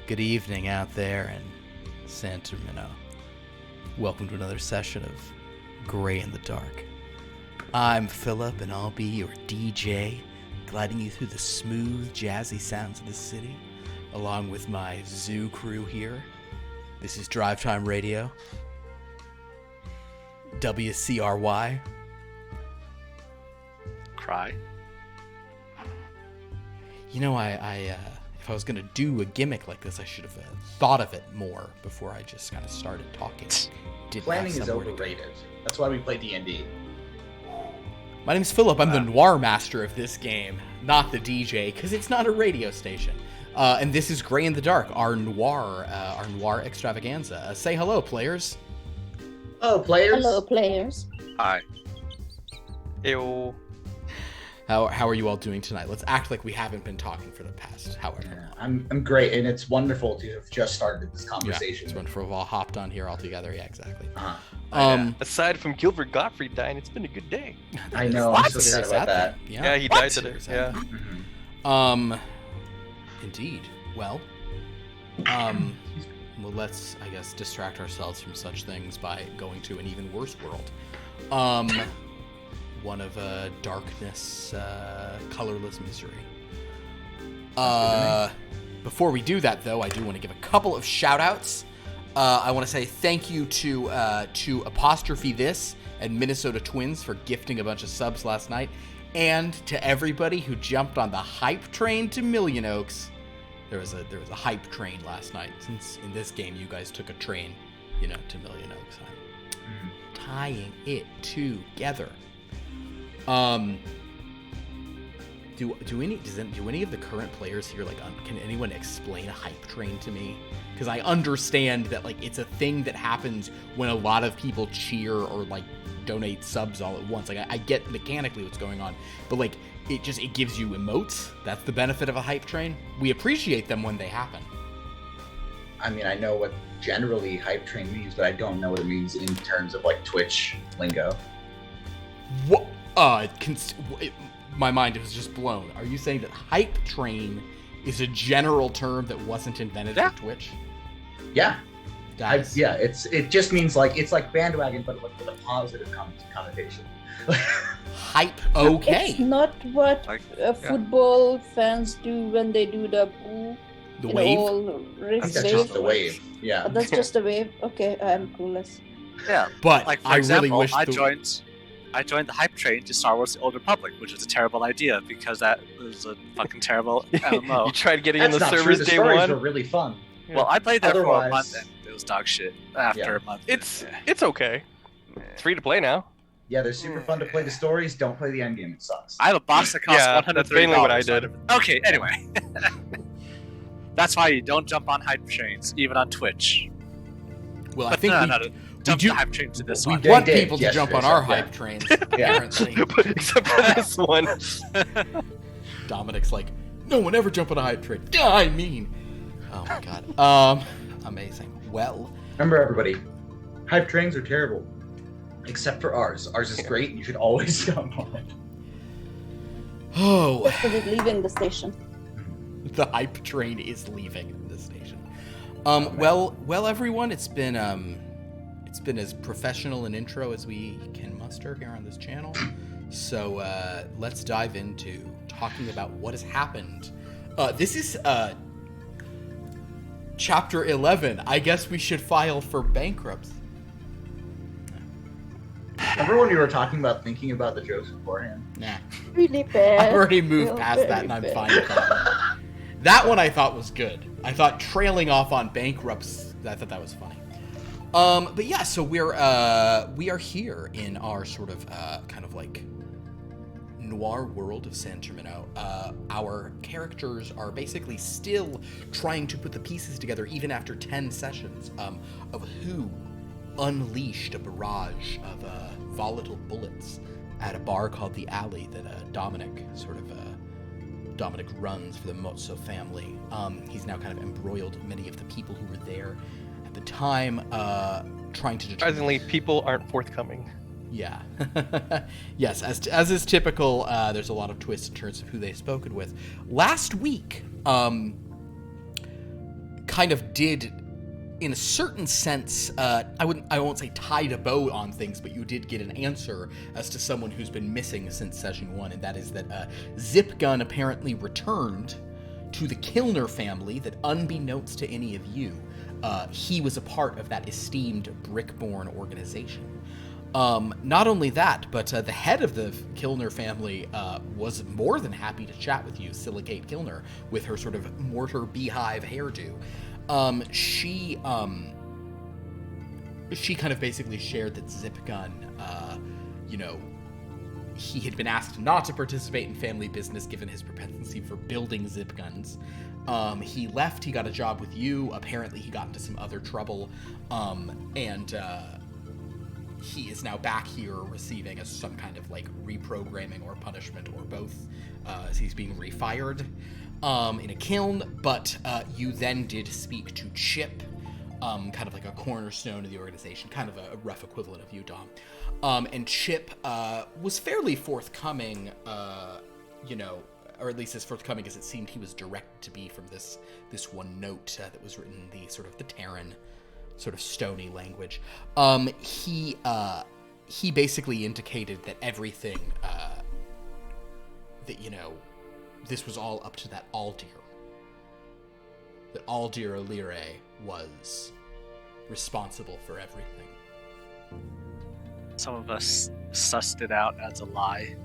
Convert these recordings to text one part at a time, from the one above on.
Good evening out there in Sacramento. Welcome to another session of Gray in the Dark. I'm Philip, and I'll be your DJ, gliding you through the smooth, jazzy sounds of the city, along with my zoo crew here. This is Drive Time Radio, WCRY. Cry. You know, if I was going to do a gimmick like this, I should have thought of it more before I just kind of started talking. Planning is overrated. That's why we play D&D. My name's Philip. I'm the Noir master of this game, not the DJ, because it's not a radio station. And this is Gray in the Dark, our Noir extravaganza. Say hello, players. Hello, players. Hello, players. Hi. Ew. How are you all doing tonight? Let's act like we haven't been talking for the past however long. I'm great, and it's wonderful to have just started this conversation. Yeah, it's wonderful. We've all hopped on here all together. Yeah, exactly. Aside from Gilbert Gottfried dying, it's been a good day. I know. I'm so sad about that. Yeah, he died today. Yeah. Mm-hmm. Indeed. Well, let's, I guess, distract ourselves from such things by going to an even worse world. One of darkness, colorless misery. Before we do that, though, I do want to give a couple of shout-outs. I want to say thank you to Apostrophe This and Minnesota Twins for gifting a bunch of subs last night, and to everybody who jumped on the hype train to Million Oaks. There was a hype train last night. Since in this game you guys took a train, to Million Oaks. I'm tying it together. Do any of the current players here can anyone explain a hype train to me? Because I understand that it's a thing that happens when a lot of people cheer or donate subs all at once. I get mechanically what's going on, but it gives you emotes. That's the benefit of a hype train. We appreciate them when they happen. I mean, I know what generally hype train means, but I don't know what it means in terms of Twitch lingo. What? My mind was just blown. Are you saying that hype train is a general term that wasn't invented for Twitch? Yeah. Yeah, it just means it's like bandwagon, but with a positive connotation. Hype, okay. It's not what football fans do when they do the boo. The wave? That's just the wave. Yeah. Oh, that's just a wave. Okay, I'm clueless. Yeah. But for I example, really wish I joined the hype train to Star Wars: The Old Republic, which was a terrible idea because that was a fucking terrible MMO. You tried getting That's in the not servers true. The day stories one. were really fun. Well, I played there for a Otherwise- month and it was dog shit after a month. It's okay. It's free to play now. Yeah, they're super fun to play the stories. Don't play the end game. It sucks. I have a box that costs Yeah, $130. that's mainly what I did. Okay, anyway. That's why you don't jump on hype trains, even on Twitch. Well, I But think jump do- the hype train to this we one. want did people to jump on yesterday, our so, yeah. hype trains, apparently. Except for this one. Dominic's like, no one ever jump on a hype train. Yeah, I mean. Oh my god. Amazing. Well, Remember, everybody, hype trains are terrible, except for ours. Ours is great. You should always jump on it. oh, Just leaving the station. the hype train is leaving the station. Well, everyone, it's been as professional an intro as we can muster here on this channel. So let's dive into talking about what has happened. This is Chapter 11. I guess we should file for bankruptcy. Remember when we were talking about thinking about the jokes beforehand? Nah. Really bad. I've already moved Real past that, very and I'm bad. fine with that. That one I thought was good. I thought trailing off on bankrupts, I thought that was funny. But yeah, so we are here in our sort of kind of noir world of San Termino. Our characters are basically still trying to put the pieces together, even after 10 sessions, of who unleashed a barrage of volatile bullets at a bar called The Alley that Dominic runs for the Mozzo family. He's now kind of embroiled many of the people who were there at the time, trying to determine... Surprisingly, people aren't forthcoming. Yeah. Yes, as is typical, there's a lot of twists and turns of who they've spoken with. Last week, kind kind of did, in a certain sense, I won't say tied a bow on things, but you did get an answer as to someone who's been missing since session 1, and that is that Zipgun apparently returned to the Kilner family, that unbeknownst to any of you, he was a part of that esteemed Brickborn organization. Not only that, but the head of the Kilner family was more than happy to chat with you, Silicate Kilner, with her sort of mortar beehive hairdo. She kind of basically shared that Zipgun, he had been asked not to participate in family business given his propensity for building zip guns. He left, he got a job with you, apparently he got into some other trouble, and he is now back here receiving some kind of like reprogramming or punishment or both, as he's being refired in a kiln. But you then did speak to Chip, kind of like a cornerstone of the organization, kind of a rough equivalent of you, Dom. And Chip was fairly forthcoming, or at least as forthcoming as it seemed he was directed to be from this one note that was written in the sort of the Terran sort of stony language. He basically indicated that everything, that, this was all up to that Aldir. That Aldir O'Leary was responsible for everything. Some of us sussed it out as a lie.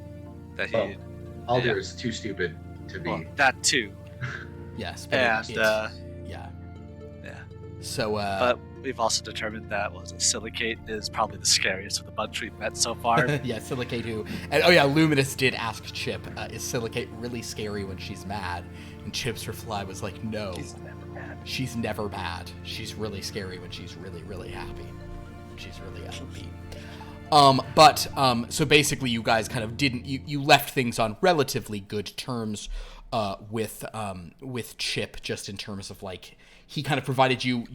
That he... Aldir is too stupid to be... Well, that too. Yes, but and, yeah. Yeah. So, but we've also determined that Silicate is probably the scariest of the bunch we've met so far. Yeah, Silicate who... And, Luminus did ask Chip, is Silicate really scary when she's mad? And Chip's reply was like, no. She's never mad. She's never mad. She's really scary when she's really, really happy. She's really upbeat. So basically you guys kind of you left things on relatively good terms with Chip, just in terms of like he kind of provided you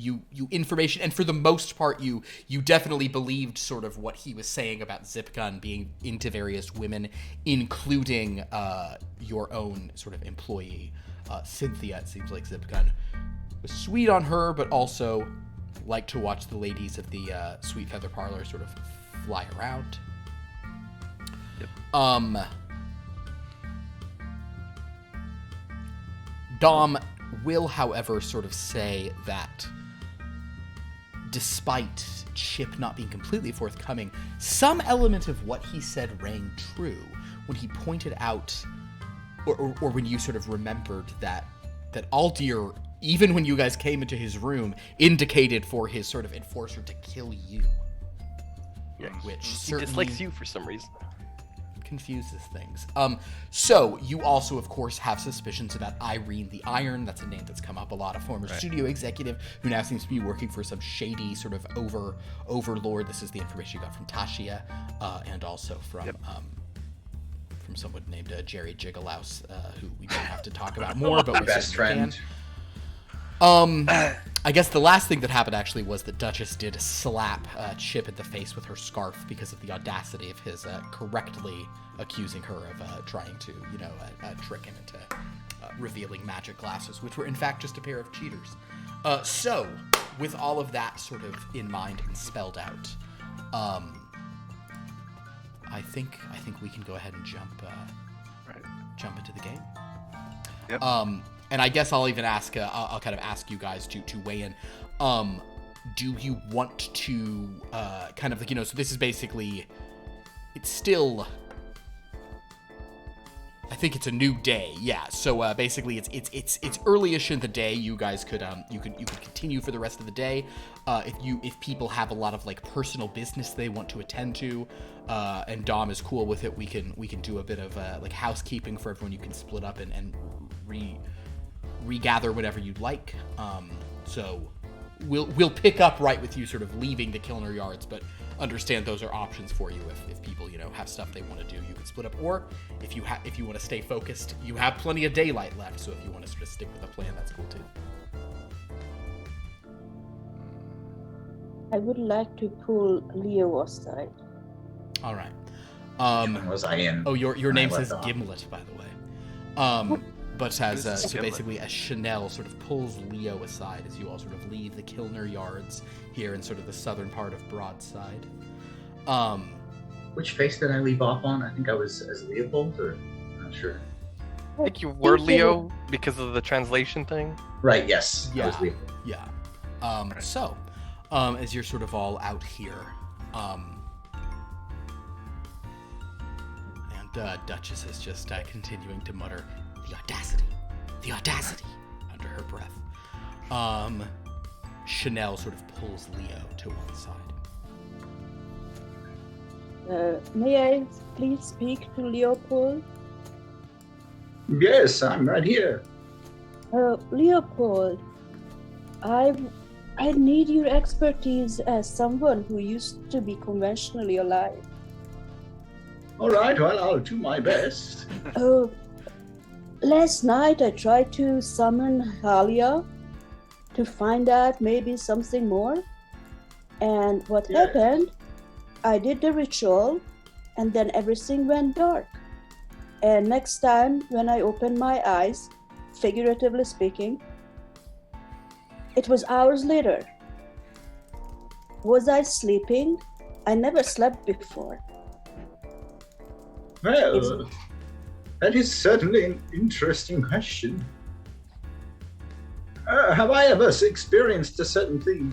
information, and for the most part you definitely believed sort of what he was saying about Zipgun being into various women, including your own sort of employee, Cynthia. It seems like Zipgun was sweet on her, but also liked to watch the ladies of the Sweet Feather Parlor sort of fly around. Yep. Dom will, however, sort of say that despite Chip not being completely forthcoming, some element of what he said rang true when he pointed out, or when you sort of remembered that Aldir, even when you guys came into his room, indicated for his sort of enforcer to kill you. Yeah, which he certainly dislikes you for some reason. Confuses things. So you also, of course, have suspicions about Irene the Iron. That's a name that's come up a lot. A former studio executive who now seems to be working for some shady sort of overlord. This is the information you got from Tashia, and also from someone named Jerry Jigglehouse, who we don't have to talk about more, but My we best certainly friend. can. I guess the last thing that happened actually was that Duchess did slap Chip in the face with her scarf because of the audacity of his correctly accusing her of trying to, trick him into revealing magic glasses, which were in fact just a pair of cheaters. So, with all of that sort of in mind and spelled out, I think we can go ahead and jump into the game. Yep. And I guess I'll even ask, I'll kind of ask you guys to weigh in. Do you want to kind of, so this is basically, it's still, I think it's a new day. Yeah. So basically it's early-ish in the day. You guys could, you could continue for the rest of the day. If people have a lot of like personal business they want to attend to, and Dom is cool with it, we can do a bit of like housekeeping for everyone. You can split up and regather whatever you'd like. So we'll pick up right with you sort of leaving the Kilner Yards, but understand those are options for you if people have stuff they want to do. You can split up, or if you want to stay focused, you have plenty of daylight left, so if you want to sort of stick with the plan, that's cool too. I would like to pull Leo aside. All right. Was I in? Oh, your when name I says left off? Gimlet, by the way. But as so basically, as Sha'Nehl sort of pulls Leo aside as you all sort of leave the Kilner yards here in sort of the southern part of Broadside. Which face did I leave off on? I think I was as Leopold, or I'm not sure. I think you were Leo because of the translation thing. Right. Yes. Yeah. I was Leopold. Yeah. So, as you're sort of all out here, and Duchess is just continuing to mutter, the audacity, under her breath. Sha'Nehl sort of pulls Leo to one side. May I please speak to Leopold? Yes, I'm right here. Leopold, I need your expertise as someone who used to be conventionally alive. All right, well, I'll do my best. Last night I tried to summon Halia to find out maybe something more. And what happened, I did the ritual and then everything went dark. And next time when I opened my eyes, figuratively speaking, it was hours later. Was I sleeping? I never slept before. Well, that is certainly an interesting question. Have I ever experienced a certain thing,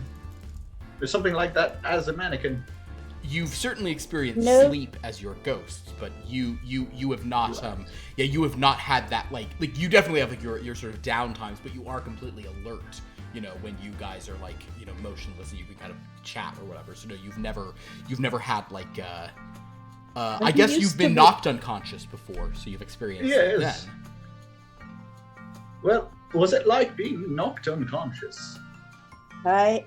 or something like that, as a mannequin? You've certainly experienced sleep as your ghost, but you have not you have not had that like you definitely have like your sort of down times, but you are completely alert, when you guys are like, motionless and you can kind of chat or whatever. So no, you've never had like I guess you've been knocked unconscious before, so you've experienced it then. Well, was it like being knocked unconscious? I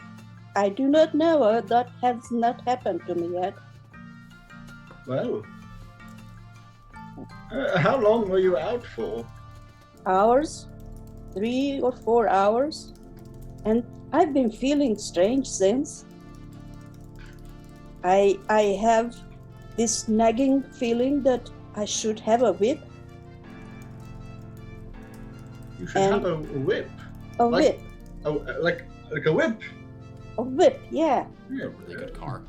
do not know. That has not happened to me yet. Well, how long were you out for? Hours, 3 or 4 hours, and I've been feeling strange since. I have this nagging feeling that I should have a whip. You should have a whip. Whip. Like a whip. A whip, yeah. Really good car.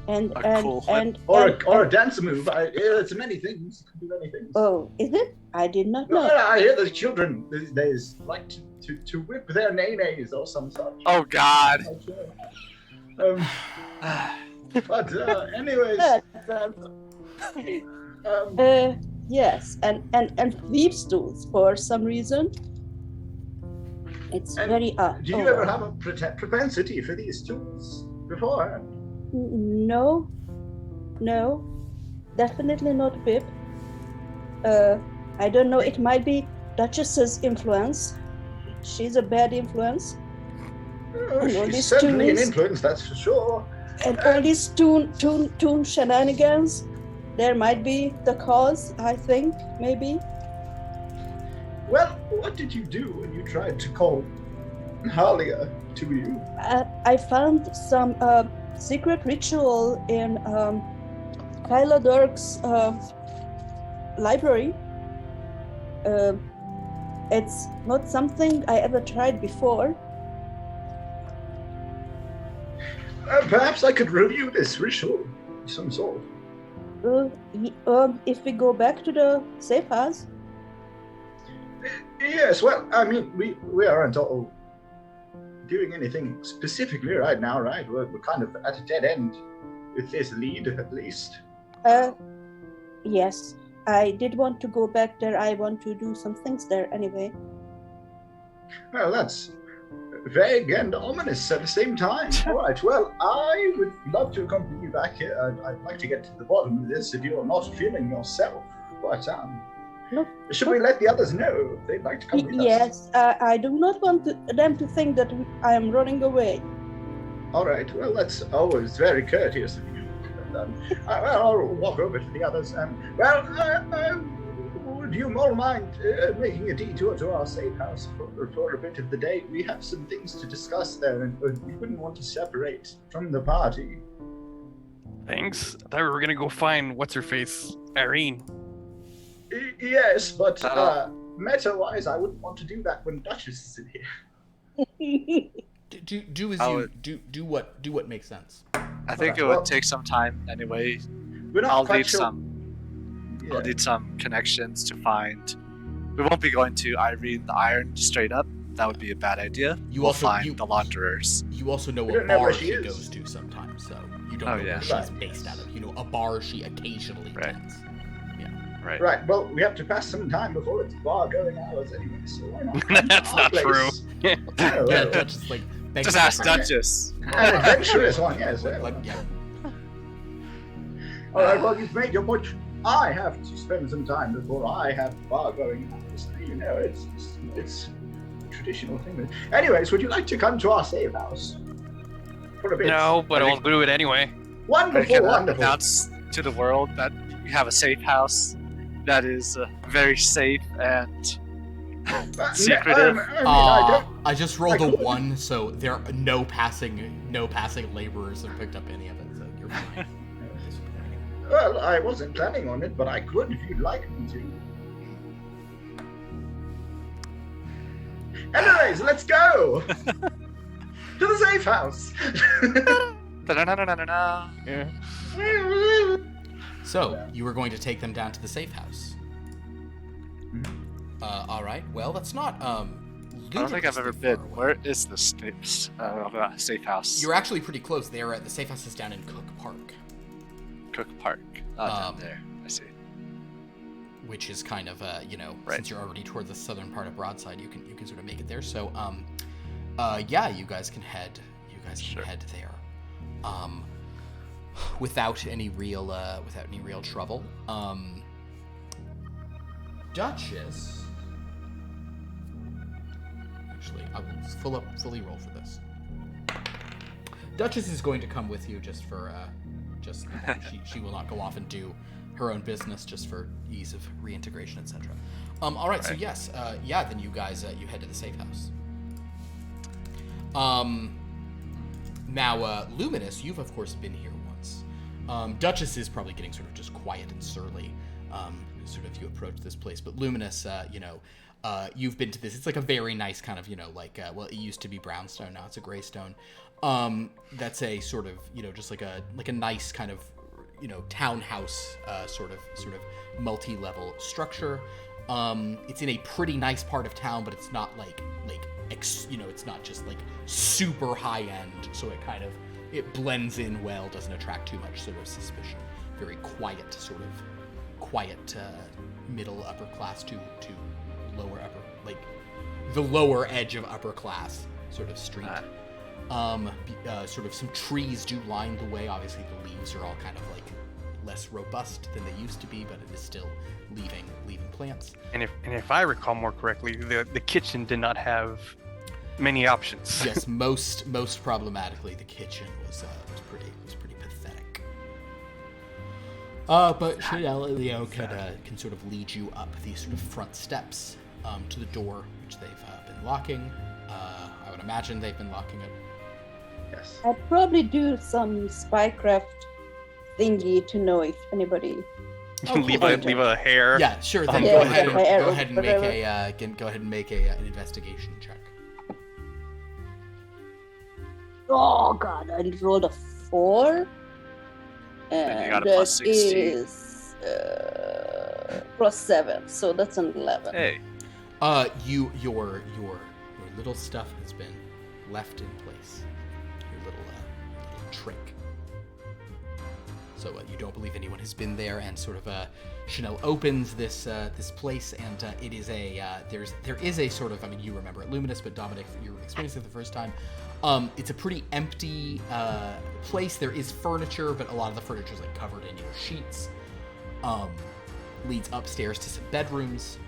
And a dance move. It's many things. It could be many things. Oh, is it? I did not know. I hear the children these days like to whip their nays or some such. Oh God. But anyways. Yes, and thief stools for some reason. It's very odd. Did you ever have a propensity for these tools beforehand? No, definitely not whip. I don't know. It might be Duchess's influence. She's a bad influence. She's certainly an influence, that's for sure. And all these toon shenanigans, there might be the cause, I think, maybe. Well, what did you do when you tried to call Halia to you? I found some secret ritual in Kyla Dirk's library. It's not something I ever tried before. Perhaps I could review this ritual of some sort. If we go back to the safe house. Yes, well, I mean, we aren't all doing anything specifically right now, right? We're kind of at a dead end with this lead, at least. Yes, I did want to go back there. I want to do some things there anyway. Well, that's vague and ominous at the same time. All right, well, I would love to accompany you back here. I'd like to get to the bottom of this if you're not feeling yourself. But, should we let the others know if they'd like to come with us? Yes, I do not want them to think that I am running away. All right, well, that's always very courteous of you. I'll walk over to the others. Would you all mind making a detour to our safe house for a bit of the day? We have some things to discuss there, and we wouldn't want to separate from the party. Thanks. I thought we were gonna go find what's-her-face, Irene. Yes, but meta-wise, I wouldn't want to do that when Duchess is in here. Do as I you do what makes sense. I think Okay, it well- would take some time anyway. We're not I'll quite need sure. some. Yeah. I'll need some connections to find. We won't be going to Irene the Iron straight up. That would be a bad idea. You we'll also- find you- the Launderers. You also know We a don't know bar where she she is. goes to sometimes, so you don't Oh, know yeah. where she's Right. based out of. You know a bar she occasionally Right. attends. Right. Right, well, we have to pass some time before it's bar-going hours anyway, so why not? That's Our not place. true. Oh, Yeah, well, Duchess like thanks Just for ask offering. Duchess. an adventurous one, yes. Well. Like, yeah. All right, well, you've made your point. I have to spend some time before I have bar-going hours. You know, it's a traditional thing. Anyways, would you like to come to our safe house for a bit? No, but I I'll think- do it anyway. I Wonderful, can wonderful. announce to the world that we have a safe house that is very safe and secretive. I just rolled I a could. 1, so there are no passing laborers have picked up any of it, so you're fine. Well, I wasn't planning on it, but I could if you'd like me to. Anyways, let's go to the safe house. Da-da-da-da-da-da. Yeah. So you were going to take them down to the safe house. All right. Well, that's not I don't think I've ever ludicrously been. far away. Where is the safe house? You're actually pretty close. They're at the safe house is down in Cook Park, Cook Park. Oh, down Um, there. I see. which is kind of Right. since you're already toward the southern part of Broadside, you can sort of make it there. So yeah, you guys can head Sure. there. Without any real trouble. Duchess. Actually, I will fully roll for this. Duchess is going to come with you just for she will not go off and do her own business just for ease of reintegration, etc. All right, so Right. yes, then you guys you head to the safe house. Now, Luminus, you've of course been here once. Duchess is probably getting sort of just quiet and surly, sort of you approach this place. But Luminus, you've been to this. It's like a very nice kind of, well, it used to be brownstone, now it's a graystone. That's a sort of, just like a nice kind of, townhouse, sort of multi-level structure. It's in a pretty nice part of town, but it's not it's not just like super high end, so it blends in well, doesn't attract too much sort of suspicion. Very quiet, middle upper class to lower upper, like the lower edge of upper class sort of street. Sort of some trees do line the way. Obviously, the leaves are all kind of like less robust than they used to be, but it is still leaving plants. And if I recall more correctly, the kitchen did not have many options. Yes, most problematically, the kitchen was pretty pathetic. But Sha'Nehl and Leo can sort of lead you up these sort of front steps to the door, which they've been locking. I would imagine they've been locking it. Yes. I'd probably do some spycraft thingy to know if anybody. leave a hair. Yeah, sure. Then Yeah, go ahead my arrow, and make an investigation check. Oh God! I rolled a 4, Then you and got a that plus 16. is plus 7, so that's an 11. Hey, Your little stuff has been left in place. Your little trick. So you don't believe anyone has been there, and sort of Sha'Nehl opens this place, and it is there is a sort of, I mean, you remember it, Luminus, but Dominic, you experienced it the first time. It's a pretty empty place. There is furniture, but a lot of the furniture is like covered in sheets. Leads upstairs to some bedrooms.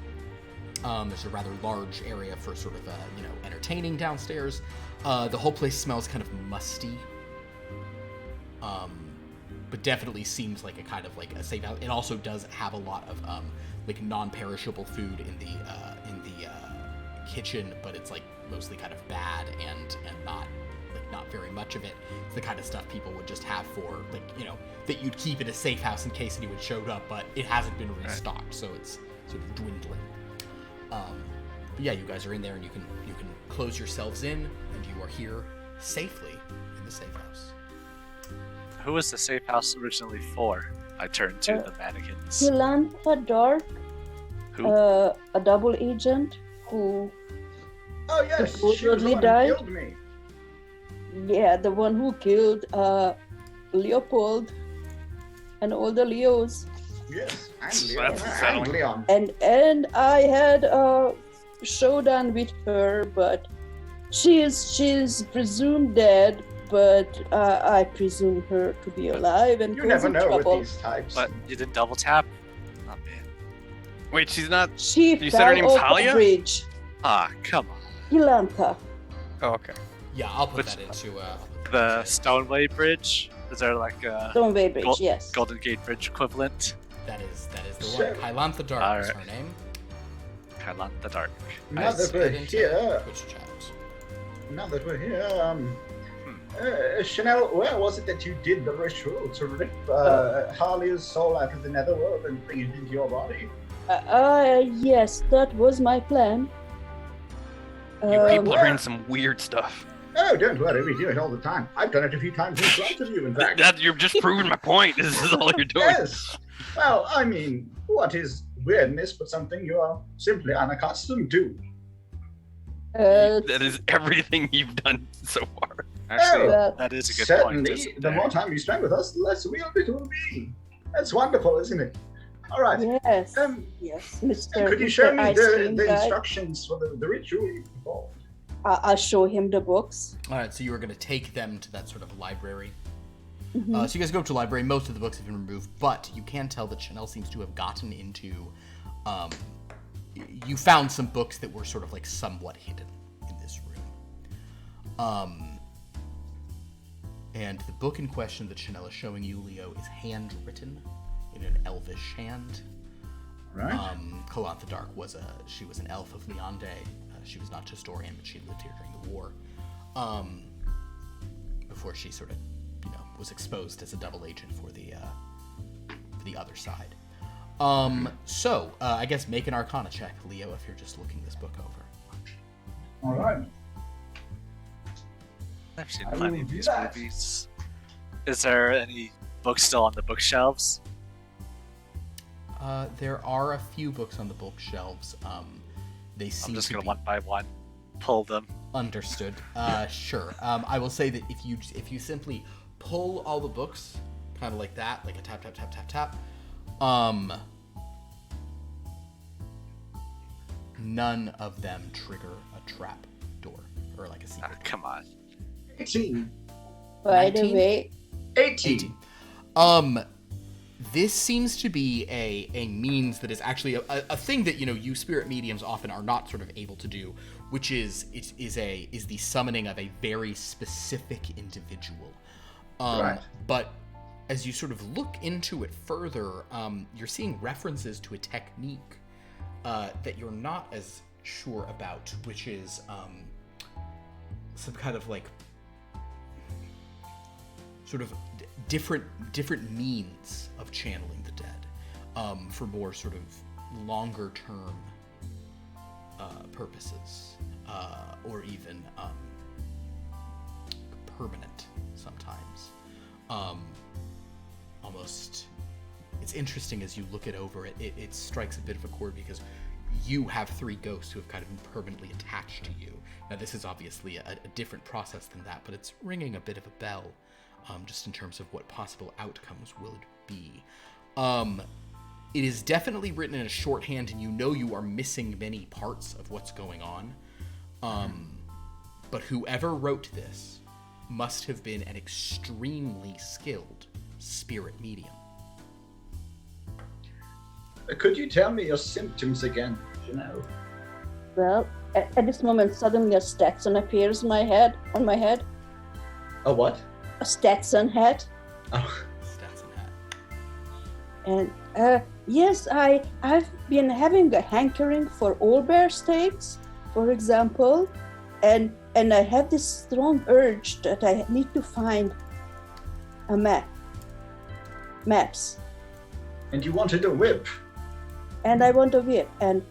There's a rather large area for sort of entertaining downstairs. The whole place smells kind of musty. But definitely seems like a kind of like a safe house. It also does have a lot of like non-perishable food in the kitchen, but it's like mostly kind of bad and not very much of it. It's the kind of stuff people would just have for that you'd keep in a safe house in case anyone showed up, but it hasn't been restocked, so it's sort of dwindling. But yeah, you guys are in there, and you can close yourselves in, and you are here safely in the safe house. Who was the safe house originally for? I turned to the mannequins. Yolanda Dark, Who? a double agent who, Oh yes, she was the Supposedly one who died. killed me. yeah, the one who killed Leopold and all the Leos. Yes, and That's Leon. unsettling. And Leon. And I had a showdown with her, but she's presumed dead, but I presume her to be alive and You never causing know trouble. with these types. But you didn't double tap? Oh man. Wait, she's not. She You said her fell name's off Talia? a bridge. Ah, come on. Yolanta. Oh, okay. Yeah, I'll put Which- that into The Stoneway Bridge? Is there like a Stoneway Bridge, Gold- yes. Golden Gate Bridge equivalent? That is the So- one. Kylantha Dark is Alright. her name. Kylan the Dark. now that we're Slid into here, Twitch chat. Sha'Nehl, where was it that you did the ritual to rip Harley's soul out of the netherworld and bring it into your body? Yes, that was my plan. You people where? are in some weird stuff. Oh, don't worry, we do it all the time. I've done it a few times in front of you, in fact. That you're just proving my point. This is all you're doing. Yes. Well, I mean, what is weirdness but something you are simply unaccustomed to? That is everything you've done so far. Actually, well, that is a good Certainly, point. isn't the there? more time you spend with us, the less weird it will be. That's wonderful, isn't it? All right. yes, And yes, Mr. could you show Mr. me Ice the Cream guy. instructions for the ritual you performed? I'll show him the books. All right, so you were going to take them to that sort of library. Mhm. So you guys go to the library. Most of the books have been removed, but you can tell that Sha'Nehl seems to have gotten into. You found some books that were sort of like somewhat hidden in this room. And the book in question that Sha'Nehl is showing you, Leo, is handwritten in an elvish hand. Right. Kylantha Dark was an elf of Leonde. She was not Historian, but she lived here during the war. Before she sort of, was exposed as a double agent for the other side. So I guess make an Arcana check, Leo, if you're just looking this book over. All right. I've seen I plenty will of do these that. movies. Is there any books still on the bookshelves? There are a few books on the bookshelves. They seem I'm just to gonna be one by one pull them. understood. Sure. I will say that if you simply pull all the books, kind of like that, like a tap tap tap tap tap, none of them trigger a trap door or like a secret. Ah, come on. 18. By the 19? way, 18. This seems to be a means that is actually a thing that you spirit mediums often are not sort of able to do, which is the summoning of a very specific individual. Right. But as you sort of look into it further, you're seeing references to a technique that you're not as sure about, which is some kind of like sort of different means of channeling the dead for more sort of longer term purposes or even permanent sometimes. Almost, it's interesting as you look it over. It strikes a bit of a chord because you have 3 ghosts who have kind of been permanently attached to you. Now this is obviously a different process than that, but it's ringing a bit of a bell. Just in terms of what possible outcomes will be. It is definitely written in a shorthand, and you are missing many parts of what's going on. But whoever wrote this must have been an extremely skilled spirit medium. Could you tell me your symptoms again, Sha'Nehl? well, at this moment, suddenly a Stetson appears on my head. A what? A Stetson hat. Oh, Stats and hat. And yes, I've been having a hankering for owlbear steaks, for example, and I have this strong urge that I need to find a maps, and you wanted a whip. and I want a whip, and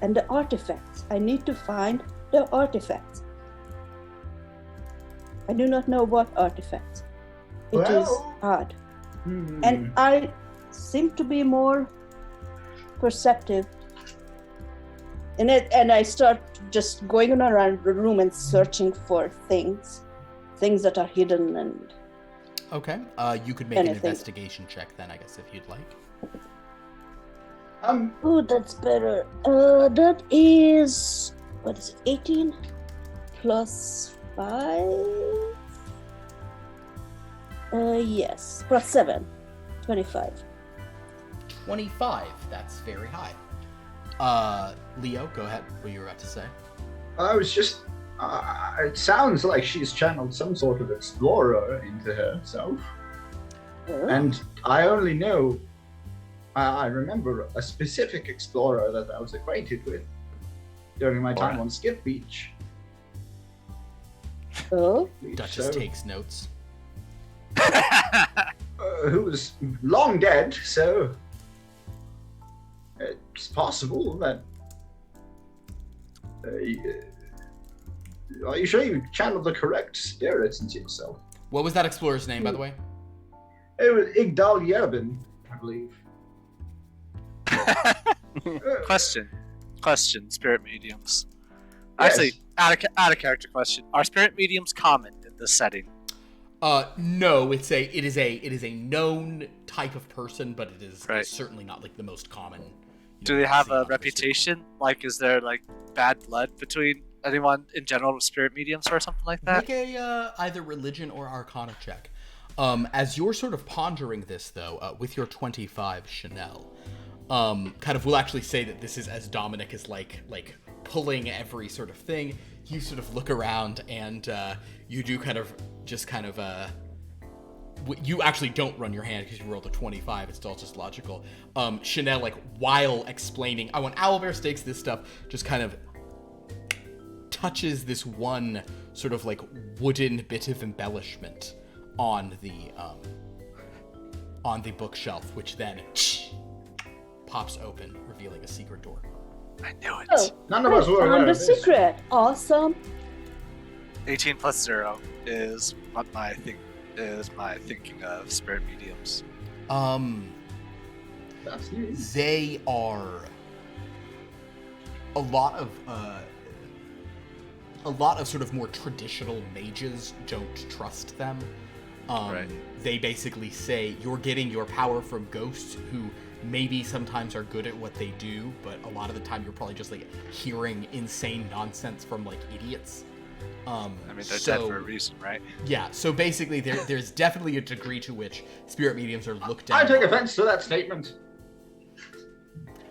and the artifacts. I need to find the artifacts. I do not know what artifacts. It is Well, hard. And I seem to be more perceptive in it, and I start just going around the room and searching for things that are hidden and Okay. You could make an Anything. investigation check then, I guess, if you'd like. oh, that's better. That is, what is it, 18 plus 5? Yes, plus 7, 25. 25. That's very high. Leo, go ahead. What you were about to say? I was just. It sounds like she's channeled some sort of explorer into herself. Oh. And I only know. I remember a specific explorer that I was acquainted with during my time on Skip Beach. Oh, Duchess takes notes. Who's long dead, so it's possible that. Are you sure you channeled the correct spirits into yourself? What was that explorer's name, by the way? It was Igdal Yerbin, I believe. Question, spirit mediums. Yes. Actually, out of character question. Are spirit mediums common in this setting? No, it is a known type of person, but it is Right. certainly not like the most common. Do they have thing a on the reputation? Like, is there like bad blood between anyone in general with spirit mediums or something like that? Make a either religion or arcana check. As you're sort of pondering this, though, with your 25, Sha'Nehl, kind of will actually say that this is as Dominic is like pulling every sort of thing. You sort of look around and you do you actually don't run your hand because you rolled a 25. It's all just logical. Sha'Nehl, like while explaining, I want owlbear stakes, this stuff, just kind of touches this one sort of like wooden bit of embellishment on the bookshelf, which then pops open, revealing a secret door. I knew it. oh, None of us were aware found of a this. secret. Awesome. 18 plus 0 is what my thinking of spirit mediums. That's news. They are a lot of sort of more traditional mages don't trust them. Right. They basically say you're getting your power from ghosts who maybe sometimes are good at what they do, but a lot of the time you're probably just like hearing insane nonsense from like idiots. I mean, they're dead for a reason, right? Yeah, so basically there's definitely a degree to which spirit mediums are looked I at. take offense to that statement.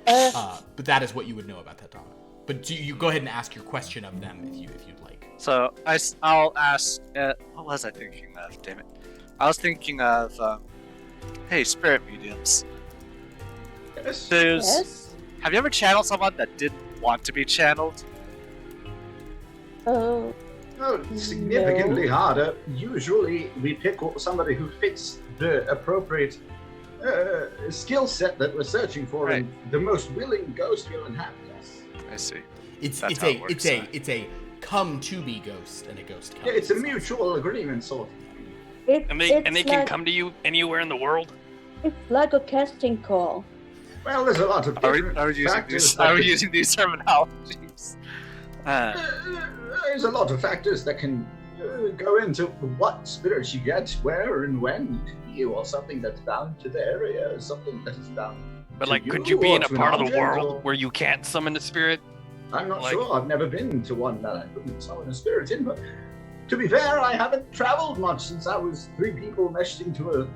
But that is what you would know about that topic. But do you go ahead and ask your question of them if you'd like. So I'll ask. What was I thinking of? Damn it! I was thinking of. Hey, spirit mediums. Yes. Yes. Have you ever channeled someone that didn't want to be channeled? Oh, Oh, significantly harder. Usually, we pick somebody who fits the appropriate skill set that we're searching for, Right. and the most willing ghost will inhabit us. I see. It's That's it's how a it works, it's a huh? it's a come to be ghost and a ghost comes. Yeah, it's a mutual agreement sort of thing. And they it's can like, come to you anywhere in the world. It's like a casting call. Well, there's a lot of Are different we using factors. these? that Are we can- using these terminologies? There's a lot of factors that can go into what spirits you get, where and when you, or something that's bound to the area, or something that is bound. But to like, could you be or in a to an part of the object, world or- where you can't summon a spirit? I'm not like- sure. I've never been to one that I couldn't summon a spirit in, but to be fair, I haven't traveled much since I was 3 people meshed into a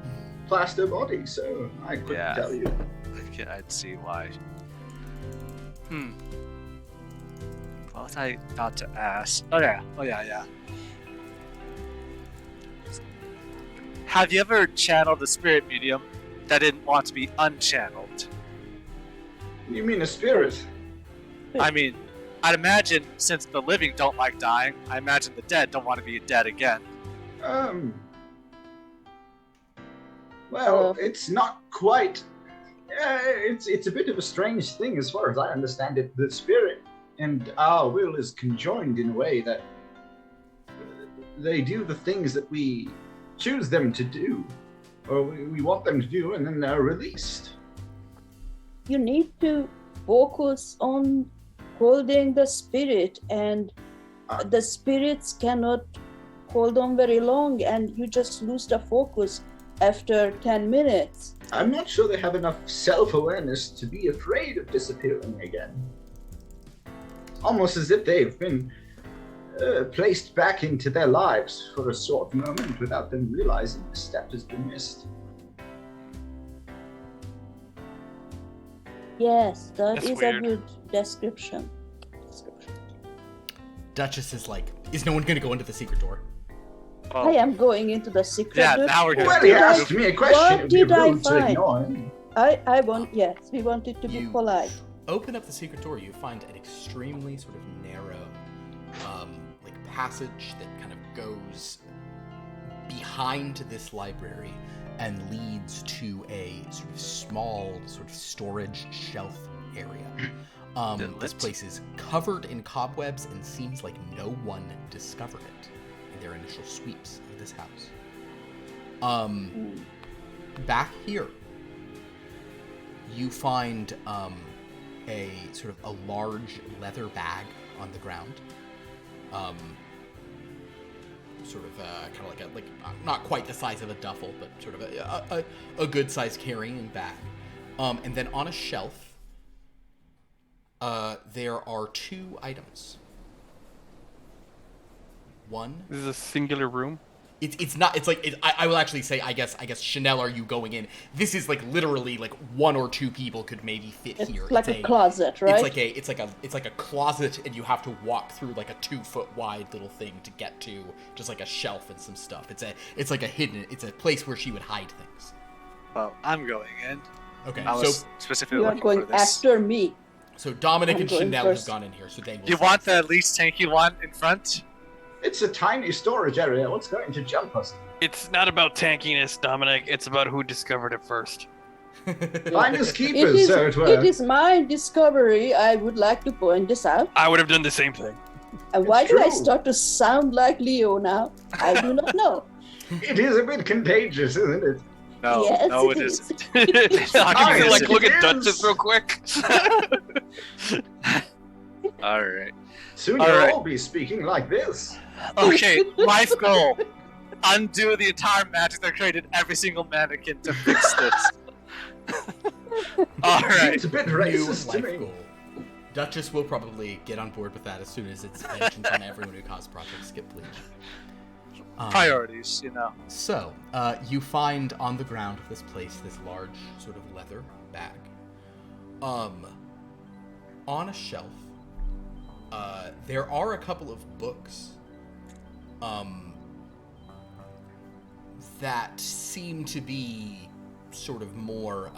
plaster body, so I couldn't Yeah. tell you. I'd see why. What was I about to ask? Oh yeah. Have you ever channeled a spirit medium that didn't want to be unchanneled? You mean a spirit? I mean, I'd imagine since the living don't like dying, I imagine the dead don't want to be dead again. Well, it's not quite It's a bit of a strange thing as far as I understand it. The spirit and our will is conjoined in a way that they do the things that we choose them to do, or we want them to do, and then they're released. You need to focus on holding the spirit, and the spirits cannot hold on very long, and you just lose the focus after 10 minutes. I'm not sure they have enough self-awareness to be afraid of disappearing again. Almost as if they've been placed back into their lives for a short moment without them realizing the step has been missed. Yes, That's is weird. a good description. Duchess is like, is no one going to go into the secret door? I am going into the secret Yeah, door. now we're good. Well, Did he I- asked me a question. what It would be did I rude to find? ignore him. I want, yes, we wanted to be You- polite. Open up the secret door, you find an extremely sort of narrow, like passage that kind of goes behind this library and leads to a sort of small sort of storage shelf area. This place is covered in cobwebs and seems like no one discovered it in their initial sweeps of this house. Back here, you find a sort of a large leather bag on the ground. Sort of kind of like not quite the size of a duffel, but sort of a good sized carrying bag. And then on a shelf, there are 2 items. One. This is a singular room. It's not. It's like I will actually say. I guess Sha'Nehl, are you going in? This is like literally like 1 or 2 people could maybe fit It's here. like a closet, right? It's like a closet, and you have to walk through like a 2-foot wide little thing to get to just like a shelf and some stuff. It's like a hidden. It's a place where she would hide things. Well, I'm going in. Okay, I was specifically You are looking going for this. after me. so Dominic I'm and going Sha'Nehl have first. gone in here, so they will. You want the least tanky one in front? It's a tiny storage area. What's going to jump us? It's not about tankiness, Dominic. It's about who discovered it first. Finders It keepers, is, so it were. it is my discovery. I would like to point this out. I would have done the same thing. And why It's did I true. start to sound like Leo now? I do not know. It is a bit contagious, isn't it? No, Yes, no, it it is. isn't. I can Yes, like it look at is. Duchess real quick. All right. Soon All you'll right. all be speaking like this. Okay, life goal. Undo the entire magic that created every single mannequin to fix this. All right. It's a bit New racist to life me. goal. Duchess will probably get on board with that as soon as it's mentioned on everyone who caused Project Skip Bleach. Priorities, you know. So, you find on the ground of this place this large sort of leather bag. On a shelf, there are a couple of books that seem to be sort of more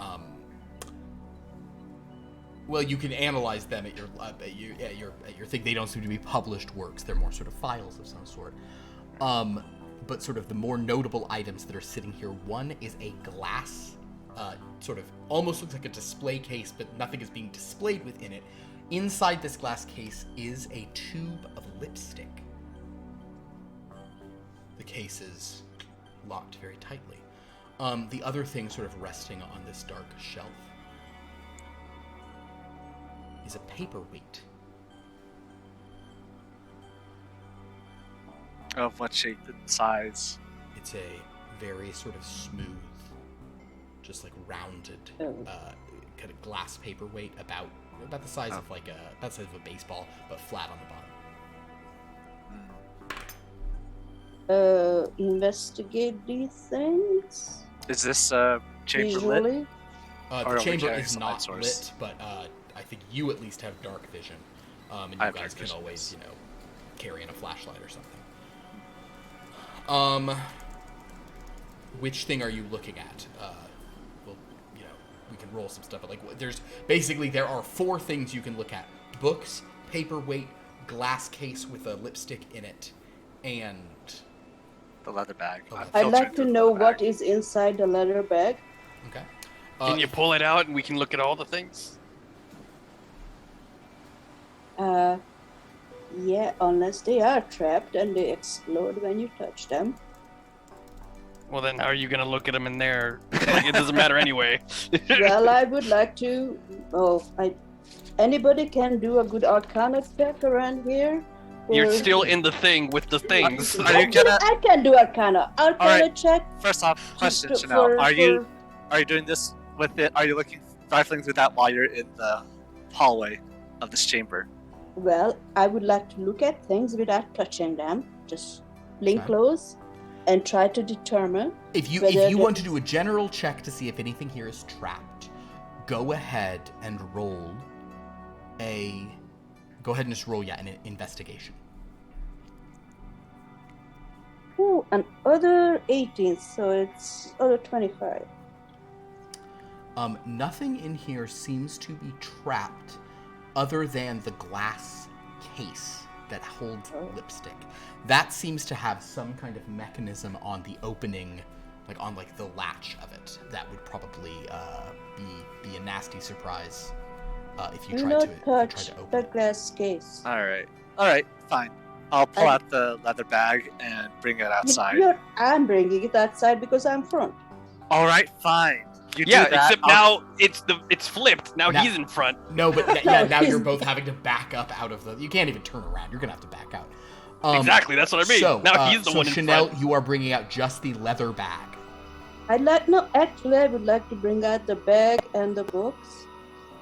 well, you can analyze them at your thing. They don't seem to be published works. They're more sort of files of some sort. But sort of the more notable items that are sitting here, one is a glass, sort of almost looks like a display case, but nothing is being displayed within it. Inside this glass case is a tube of lipstick. The case is locked very tightly. The other thing sort of resting on this dark shelf is a paperweight. Of what shape and size? It's a very sort of smooth, just like rounded, kind of glass paperweight, about the size of like about the size of a baseball, but flat on the bottom. Investigate these things Is this chamber lit? visually. Or The are we chamber carrying is some not light source? lit, but I think you at least have dark vision, and you I have guys dark can vision, always, yes. carry in a flashlight or something. Which thing are you looking at? Well, we can roll some stuff, but like, there are 4 things you can look at: books, paperweight, glass case with a lipstick in it, and The leather bag. I'd I'd like to know what is inside the leather bag. okay. Can you pull it out and we can look at all the things? Yeah, unless they are trapped and they explode when you touch them. Well, then how are you gonna look at them in there? Like, it doesn't matter anyway. Well, I would like to. Anybody can do a good Arcana check around here. You're Or- still in the thing with the things. Are you gonna? I can do Arcana. Arcana Alright. check. First off, question, for- Sha'Nehl. for- Are you doing this with it? Are you rifling through that while you're in the hallway of this chamber? Well, I would like to look at things without touching them. Just blink Okay. close and try to determine. If you whether want to the- do a general check to see if anything here is trapped, go ahead and roll an investigation. Ooh, another 18, so it's other 25. Nothing in here seems to be trapped other than the glass case that holds lipstick. That seems to have some kind of mechanism on the opening, on the latch of it. That would probably be a nasty surprise if you Do tried not to touch open the it. glass case. Alright, fine. I'll pull out the leather bag and bring it outside. I'm bringing it outside because I'm front. Alright, fine. You Yeah, do that. except now it's flipped. Now Now- he's in front. No, but No, now you're he's- both having to back up out of the. You can't even turn around. You're gonna have to back out. Exactly, that's what I mean. So, Now he's the one in Sha'Nehl, front. you are bringing out just the leather bag. I would like to bring out the bag and the books.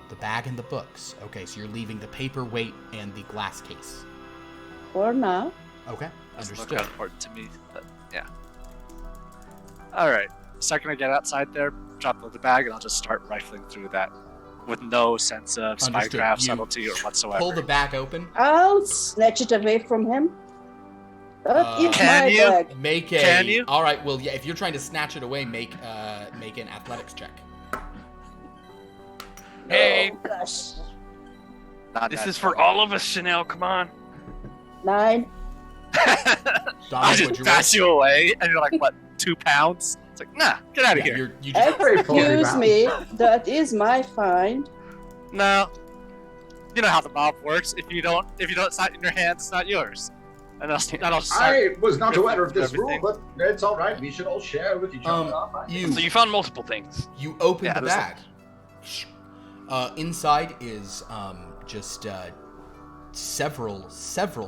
The bag and the books. Okay, so you're leaving the paperweight and the glass case. For now. Okay, Doesn't look understood. that important to me, but yeah. Alright. Second I get outside there, drop the bag, and I'll just start rifling through that with no sense of Understood. spycraft, You subtlety, or whatsoever. Pull the bag open. I'll snatch it away from him. That is Can my you? bag. Make a. Can you? All right. Well, yeah. If you're trying to snatch it away, make an athletics check. Hey, Oh, gosh. Not this that is for all of us, Sha'Nehl. Come on. 9. I Dominic, just what'd you pass you away, and you're like, what, 2 pounds? It's like, nah, get out of Yeah, here. you just. Very fully Excuse round. me. That is my find. No. You know how the mob works. If you don't, it's not in your hands, it's not yours. And I'll start. I was not aware of this Everything. rule, but it's all right. We should all share with each other. So you found multiple things. You open Yeah, the there's bag. Inside is just several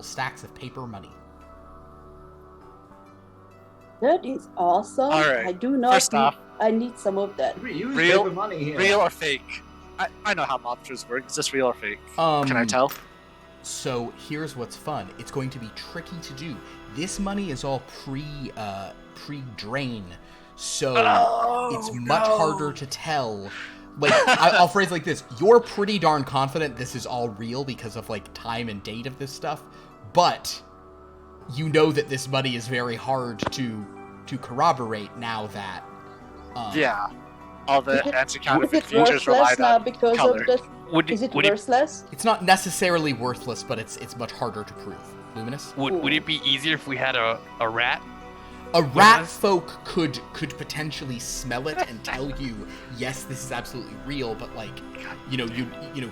stacks of paper money. That is awesome. All right. I do not First off, I need some of that. We use Real- paper money here. real or fake? I know how mobsters work. Is this real or fake? Um, Can I tell? So here's what's fun. It's going to be tricky to do. This money is all pre-drain, so it's much harder to tell. Like I'll phrase it like this: you're pretty darn confident this is all real because of time and date of this stuff, but you know that this money is very hard to corroborate now that. Yeah. All the Is it anti-counterfeit features worthless relied now on because color. of the? Would Is it would it worthless? It's not necessarily worthless, but it's much harder to prove. Luminus? would it be easier if we had a rat? A rat Luminous? folk could potentially smell it and tell you, yes, this is absolutely real, but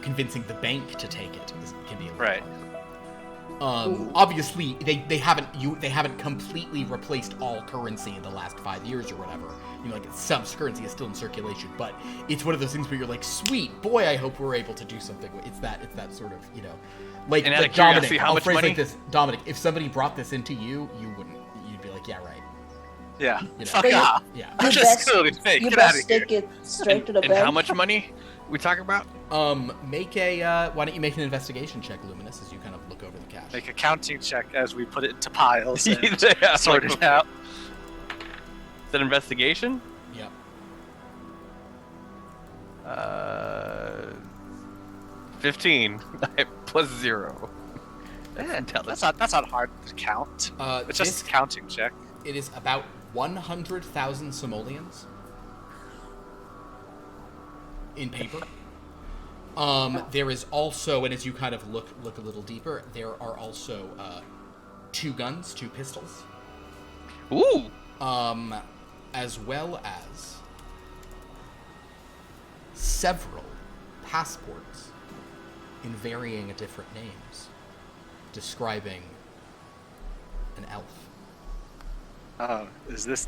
convincing the bank to take it can be a little Right. Obviously, they haven't completely replaced all currency in the last 5 years or whatever. Some currency is still in circulation, but it's one of those things where you're like, sweet boy, I hope we're able to do something. It's that sort of And out of Dominic. curiosity, how I'll much phrase it money? like this, Dominic. If somebody brought this into you, you wouldn't. You'd be like, yeah, right. Yeah. You know. Fuck But you- off. Yeah. I'm You just best- clearly fake. You Get out of best here. take it straight to the And bank. how much money we talking about? Make a. Why don't you make an investigation check, Luminus, as you kind of look over the cash? Make a counting check as we put it into piles and Yeah, sort like- it out. Is that investigation? Yep. 15 plus 0. That's not hard to count. It's just a counting check. It is about 100,000 simoleons in paper. There is also, and as you kind of look a little deeper, there are also 2 guns, 2 pistols, Ooh. as well as several passports in varying different names describing an elf. Oh, is this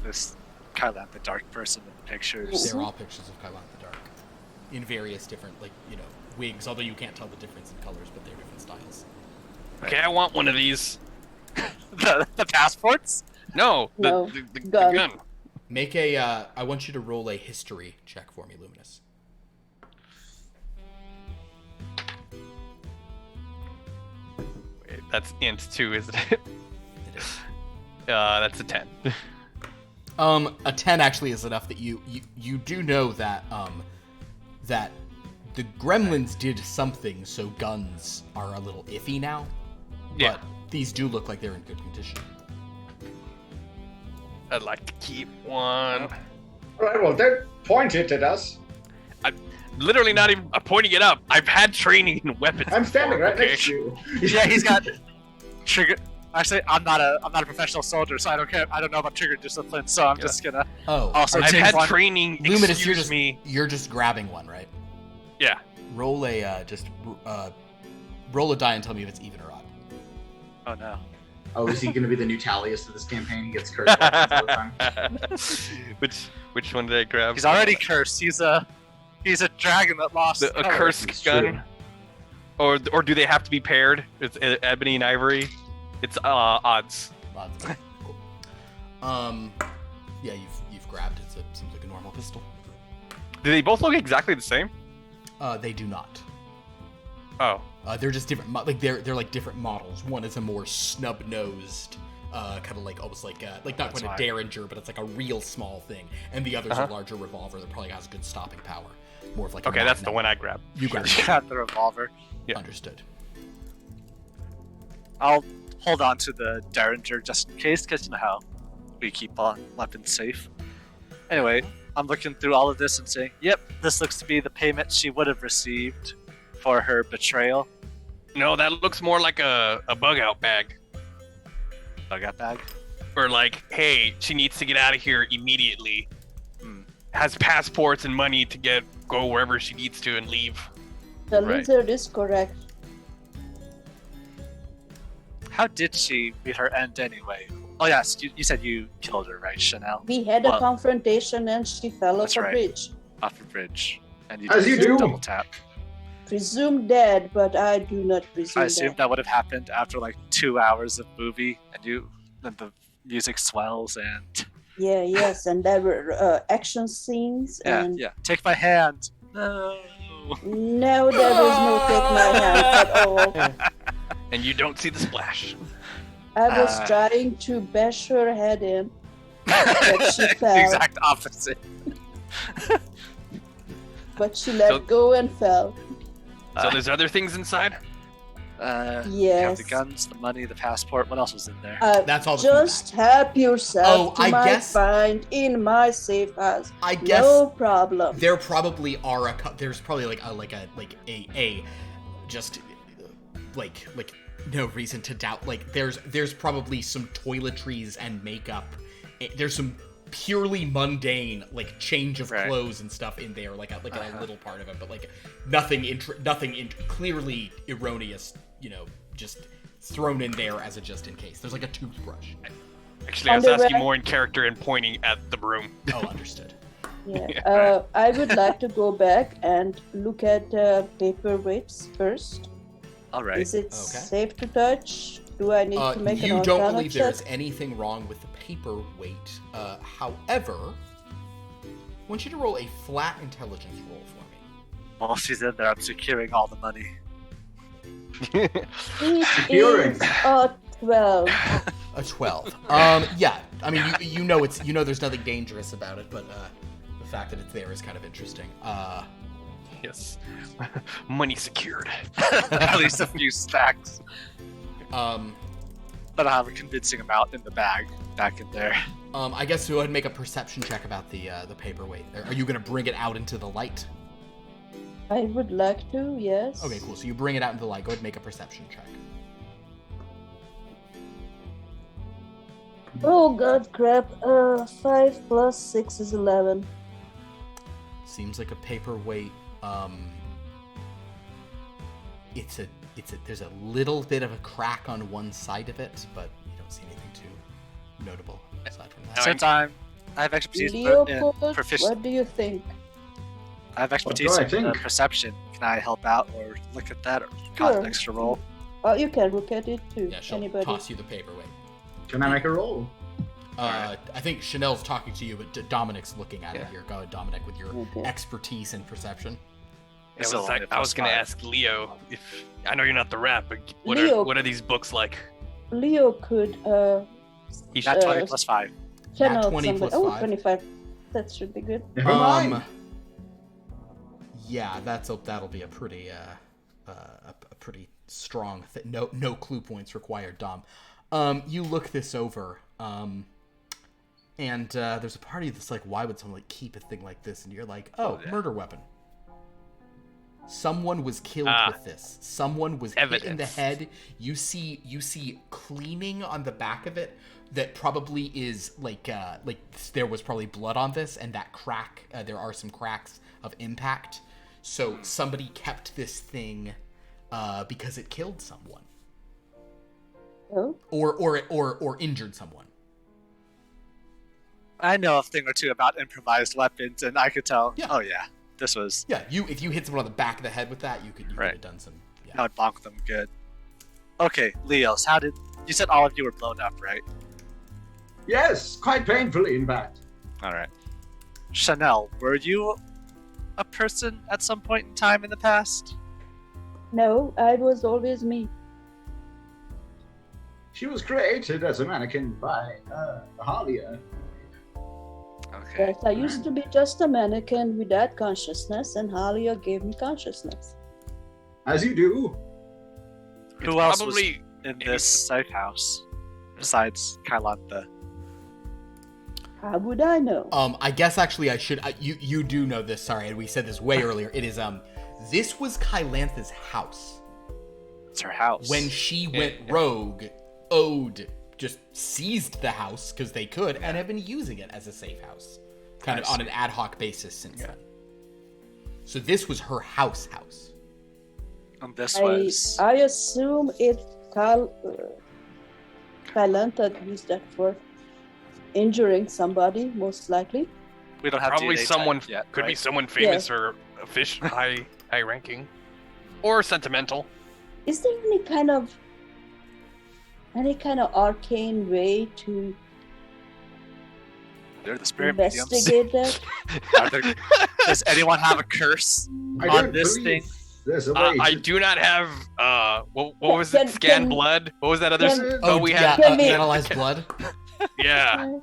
Kylan the Dark person in the pictures? They're all pictures of Kailan the Dark in various different, wigs, although you can't tell the difference in colors, but they're different styles. Okay, I want one of these. the passports? No, No, the gun. gun. Make I want you to roll a history check for me, Luminus. Wait, that's int 2, isn't it? It is. That's a 10. A 10 actually is enough that you do know that that the gremlins did something, so guns are a little iffy now. Yeah. But these do look like they're in good condition. I'd like to keep one. All right, well, don't point it at us. Literally not even pointing it up. I've had training in weapons. I'm standing before, right okay? next to you. Yeah, he's got trigger. Actually, I'm not a professional soldier, so I don't care. I don't know about trigger discipline, so I'm just gonna Oh, also I've take had one. training. Luminus, Excuse me. you're just grabbing one, right? Yeah. Roll a roll a die and tell me if it's even or odd. Oh no. Oh, is he going to be the new Tallius of this campaign? He gets cursed weapons all the time. Which one did I grab? He's already cursed. He's a dragon that lost. A power. cursed It's gun. true. Or do they have to be paired? It's ebony and ivory. It's odds. Odds. Cool. Yeah, you've grabbed it. It seems like a normal pistol. Do they both look exactly the same? They do not. Oh. They're just different. They're like different models. One is a more snub-nosed, kind of like almost like not That's quite a fine. Derringer, but it's like a real small thing. And the other's a larger revolver that probably has good stopping power. More of like. Okay, that's the one I grabbed. You grabbed. He got the revolver. Yeah. Understood. I'll hold on to the Derringer just in case, because you know how we keep weapons safe. Anyway, I'm looking through all of this and saying, yep, this looks to be the payment she would have received for her betrayal. No, that looks more like a bug out bag. Dugout bag. Or like, hey, she needs to get out of here immediately. Hmm. Has passports and money to go wherever she needs to and leave. The Right. lizard is correct. How did she meet her end anyway? Oh yes, you said you killed her, right, Sha'Nehl? We had a Well, confrontation and she fell off that's a right. bridge. Off the bridge. And you As did you do. double tap. Presumed dead, but I do not presume I assumed that would have happened after like 2 hours of movie, and the music swells and Yes, and there were action scenes, and yeah. Take my hand. No. no, there was no take my hand at all. And you don't see the splash. I was trying to bash her head in, but she The fell. exact opposite. But she let So- go and fell. So there's other things inside? You have Yes. the guns, the money, the passport. What else was in there? That's all the Just help yourself to I my guess- find in my safe house. I guess No problem. there probably are there's probably like just like no reason to doubt, like there's probably some toiletries and makeup. There's some purely mundane like change of Right. clothes and stuff in there, like a little part of it, but like nothing clearly erroneous, just thrown in there as a just in case. There's like a toothbrush. Actually, I was Underwear. asking more in character and pointing at the broom. Oh, understood. Yeah. I would like to go back and look at paperweights first. All right. Is it Okay. safe to touch? Do I need to make an You don't Arcana believe check? there's anything wrong with the paperweight. However, I want you to roll a flat intelligence roll for me. While she's in there, I'm securing all the money. It Securing. is a 12. A 12. Yeah. I mean, you know there's nothing dangerous about it, but the fact that it's there is kind of interesting. Yes. Money secured. At least a few stacks. But I have a convincing amount in the bag back in there. I guess go ahead and make a perception check about the paperweight. Are you going to bring it out into the light? I would like to, yes. Okay, cool. So you bring it out into the light. Go ahead and make a perception check. Oh god, crap. 5 plus 6 is 11. Seems like a paperweight There's a little bit of a crack on one side of it, but you don't see anything too notable aside from that. Same time, I have expertise Leopold, in proficiency. what do you think? I have expertise What do I in think? perception. Can I help out or look at that or cause an Sure. extra roll? Oh, you can look at it too. Yeah, she'll Anybody? toss you the paperweight. Can I make a roll? I think Sha'Nehl's talking to you, but Dominic's looking at it Yeah. here. Go ahead, Dominic, with your Okay. expertise in perception. It's only a I was gonna +5. ask Leo if I know you're not the rep, but Leo. what are these books like? Leo could He's Got 20 plus 5. channel 20 somebody. plus Oh, 5. 25. That should be good. Never mind. Yeah, that'll be a pretty pretty strong. No clue points required, Dom. You look this over, and there's a party that's like, why would someone like keep a thing like this? And you're like, murder weapon. Someone was killed with this. Someone was hit in the head. You see cleaning on the back of it that probably is like there was probably blood on this, and that crack. There are some cracks of impact. So somebody kept this thing because it killed someone, Oh, or injured someone. I know a thing or two about improvised weapons, and I could tell. Yeah. Oh yeah, this was. Yeah, if you hit someone on the back of the head with that, you could Right. have done some. Yeah. I would bonk them good. Okay, Leos, how did you said all of you were blown up, right? Yes, quite painfully, in fact. All right. Sha'Nehl, were you a person at some point in time in the past? no, I was always me. She was created as a mannequin by Halia. Okay. Yes, I used to be just a mannequin without consciousness, and Halia gave me consciousness. As you do. Who else Probably was in this safe house besides Kailantha? How would I know? I guess actually I should. You do know this. Sorry, and we said this way earlier. It is this was Kailantha's house. It's her house. When she went rogue, Ode just seized the house because they could and have been using it as a safe house, kind of on an ad hoc basis since then. So this was her house. And this was. I assume Kailantha used that for injuring somebody, most likely. We don't have probably DNA someone type yet, could be right? someone famous or high ranking, or sentimental. Is there any kind of arcane way to They're the spirit mediums. investigate that? Does anyone have a curse I on don't this believe thing? there's a way. I do not have what was it? Scan blood. What was that other spell we had? Can we- Analyze blood. Yeah.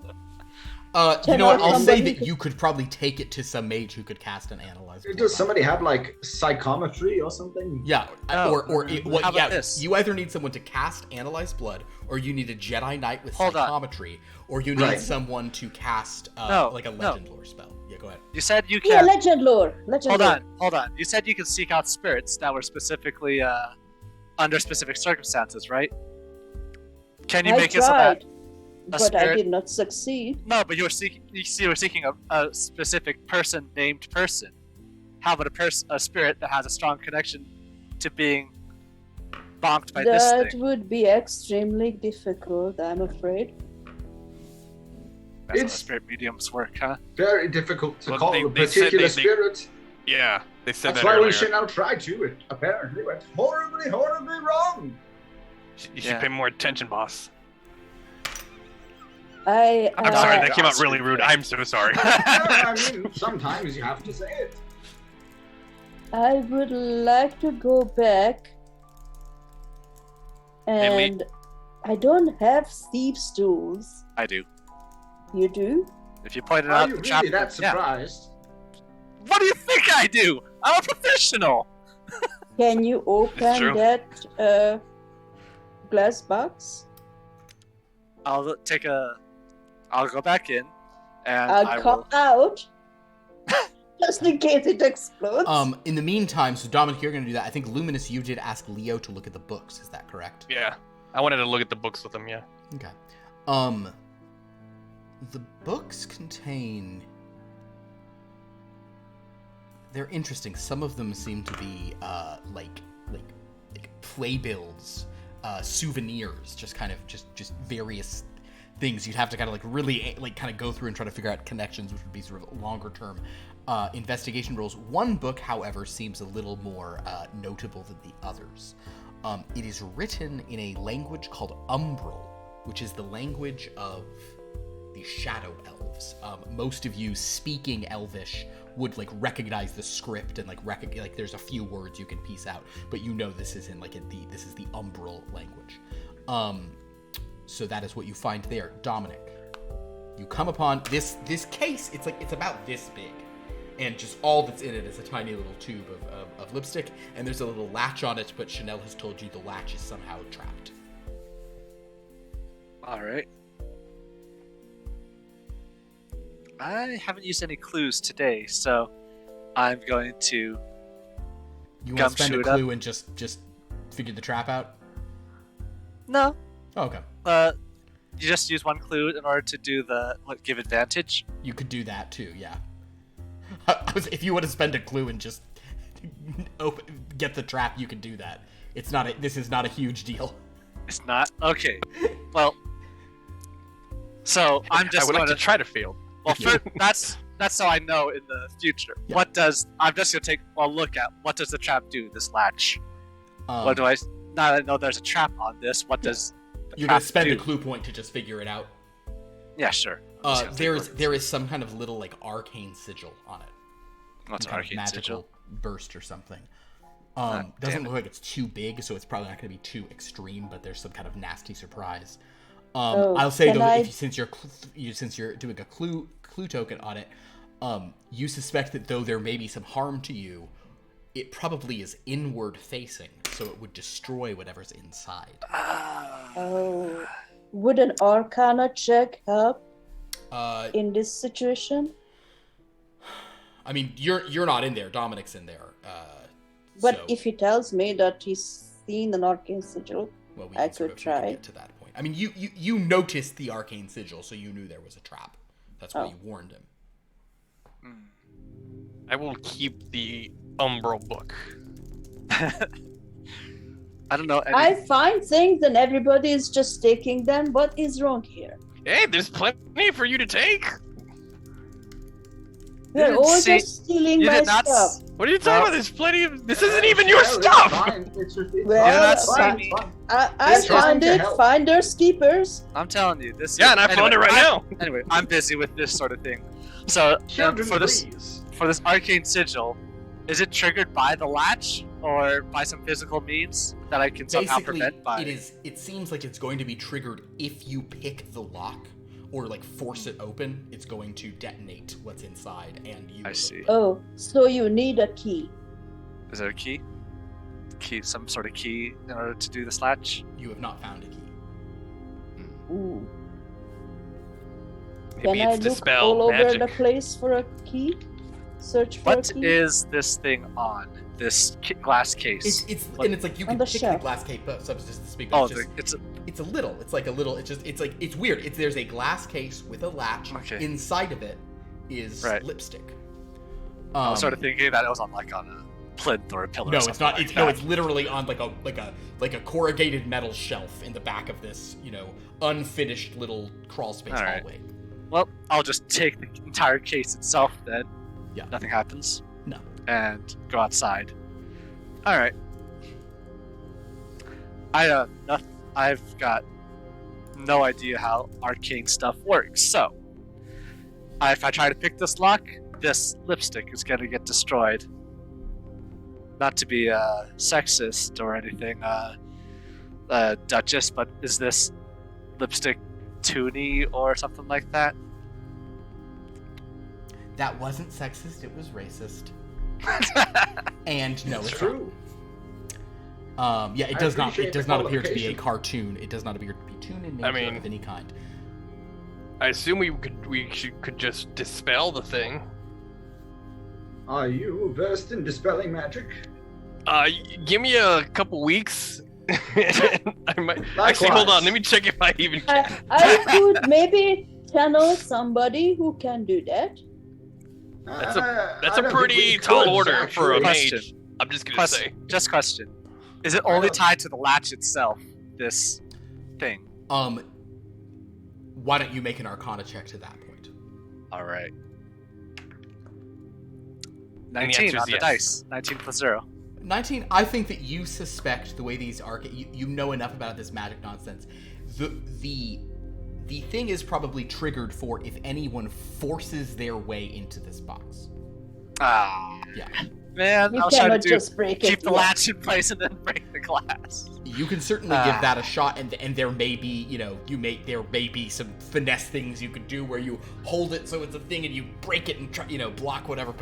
You know what? I'll say somebody that you could probably take it to some mage who could cast and analyze blood. Does somebody have like psychometry or something? Yeah, Oh, how about yeah. this? You either need someone to cast analyze blood, or you need a Jedi Knight with Hold on. psychometry, or you need Right. someone to cast No, like a no. legend lore spell. Yeah, go ahead. You said you Yeah, can. legend lore. Hold on. You said you could seek out spirits that were specifically under specific circumstances, right? Can you I make it so that? tried, but I spirit- did not succeed. No, but you were seeking a specific named person. How about a spirit that has a strong connection to being bonked by this That thing? would be extremely difficult, I'm afraid. That's how It's- spirit mediums work, huh? Very difficult to Well, call they- a they said particular they- spirit. Yeah. They said That's that why earlier. when Sha'Nehl tried to, it apparently went horribly, horribly wrong. You should Yeah. pay more attention, boss. I I'm sorry, Uh, that came out really rude. I'm so sorry. I mean, sometimes you have to say it. I would like to go back, and I don't have thieves' tools. I do. You do? If you pointed Are out you the really chapter, that yeah. surprised? What do you think I do? I'm a professional. Can you open true. that glass box? I'll go back in, and I'll come out, just in case it explodes. In the meantime, so Dominic, you're going to do that. I think Luminus, you did ask Leo to look at the books. Is that correct? Yeah. I wanted to look at the books with him, yeah. Okay. The books contain They're interesting. Some of them seem to be like playbills, souvenirs, just various things. You'd have to kind of like really like kind of go through and try to figure out connections, which would be sort of longer term investigation roles. One book, however, seems a little more notable than the others. It is written in a language called Umbral, which is the language of the Shadow Elves. Most of you speaking Elvish would like recognize the script and like there's a few words you can piece out, but you know this is in like this is the Umbral language. So that is what you find there. Dominic, you come upon this case. It's about this big, and just all that's in it is a tiny little tube of lipstick, and there's a little latch on it, but Sha'Nehl has told you the latch is somehow trapped. All right. I haven't used any clues today, so I'm going to. You want to spend a clue and just figure the trap out? No. Oh, okay. You just use one clue in order to do the give advantage. You could do that too, yeah. If you want to spend a clue and just get the trap, you can do that. This is not a huge deal. It's not? Okay. Well, so I'm just I would like to try to fail. Well, that's how I know in the future. Yeah. I'm just gonna take a look at what does the trap do? This latch. What do I? Now that I know there's a trap on this, what does the You're trap gonna spend do? a clue point to just figure it out. Yeah, sure. There is some kind of little like arcane sigil on it. What's Some kind of arcane magical sigil? burst or something. Damn Doesn't it. look like it's too big, so it's probably not going to be too extreme. But there's some kind of nasty surprise. Oh, I'll say can though, I- since you're doing a clue token on it, you suspect that though there may be some harm to you, it probably is inward facing, so it would destroy whatever's inside. Oh, would an Arcana check help in this situation? I mean, you're not in there. Dominic's in there. But so, if he tells me that he's seen an arcane sigil, well, we I can sort could of we can try. get to that point. I mean, you noticed the arcane sigil, so you knew there was a trap. That's why Oh. you warned him. I will keep the Umbral book. I don't know. I find things and everybody is just taking them. What is wrong here? Hey, there's plenty for you to take. We're didn't all see- just stealing you my did not stuff. What are you talking Well- about? There's plenty of. This isn't even your It's stuff. fine. It's Well, it's fine. It's fine. I It's trying find to it. help. Finders keepers. I'm telling you, this. Yeah, and I found it right now. Anyway, I'm busy with this sort of thing. So Children, for this please. arcane sigil, is it triggered by the latch or by some physical means that I can somehow Basically, prevent by? it seems like it's going to be triggered if you pick the lock or like force it open. It's going to detonate what's inside, and you. I see. Oh, so you need a key. Is there a key? Some sort of key in order to do this latch? You have not found a key. Ooh. Maybe Can I it's look dispel all over magic. the place for a key? Search for What a key? is this thing on this glass case? It's What- and it's like you On can the pick the shelf. glass case substance to speak. Oh, But it's just, it's it's a little. It's like a little. It's weird. There's a glass case with a latch. Okay. Inside of it is Right. lipstick. I was sort of thinking that it was on a plinth or a pillar. No, or it's something not. like It's that. it's literally on like a corrugated metal shelf in the back of this unfinished little crawl space All right. hallway. Well, I'll just take the entire case itself then. Yeah. Nothing happens. No. And go outside. All right. I've got no idea how arcane stuff works. So, if I try to pick this lock, this lipstick is going to get destroyed. Not to be sexist or anything, Duchess, but is this lipstick toony or something like that? That wasn't sexist. It was racist. And no, it's True. not. Yeah, it I does not. It appreciate does the not appear to be a qualification. cartoon. It does not appear to be toon in nature I mean- of any kind. I assume we could just dispel the thing. Are you versed in dispelling magic? Give me a couple weeks. I might. Actually, hold on. Let me check if I even can. I could maybe channel somebody who can do that. That's I a don't think pretty we tall could, order for a actually. Question. mage. I'm just gonna say. Just question. Is it I only don't- tied to the latch itself, this thing? Why don't you make an Arcana check to that point? Alright. the 19 answer is on the yes. dice. 19 plus 0. 19. I think that you suspect the way these you know enough about this magic nonsense. The thing is probably triggered for if anyone forces their way into this box. Ah. Yeah. Man, We I was trying to cannot do just break keep it. the yeah. latch in place and then break the glass. You can certainly give that a shot, and there may be, there may be some finesse things you could do where you hold it so it's a thing and you break it and try, block whatever.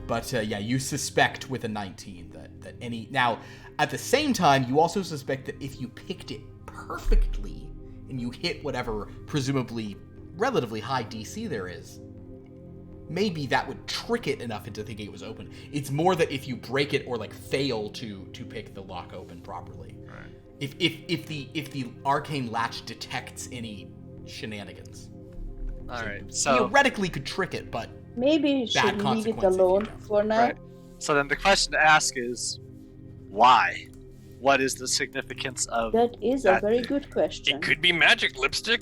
But yeah, you suspect with a 19 that any. Now, at the same time, you also suspect that if you picked it perfectly and you hit whatever presumably relatively high DC there is, maybe that would trick it enough into thinking it was open. It's more that if you break it or fail to pick the lock open properly. Right. If the arcane latch detects any shenanigans. Alright, so Theoretically could trick it, but Maybe you Bad should leave it consequence if you alone don't. for now. Right. So then the question to ask is, why? What is the significance of That is a That very thing. good question. It could be magic lipstick.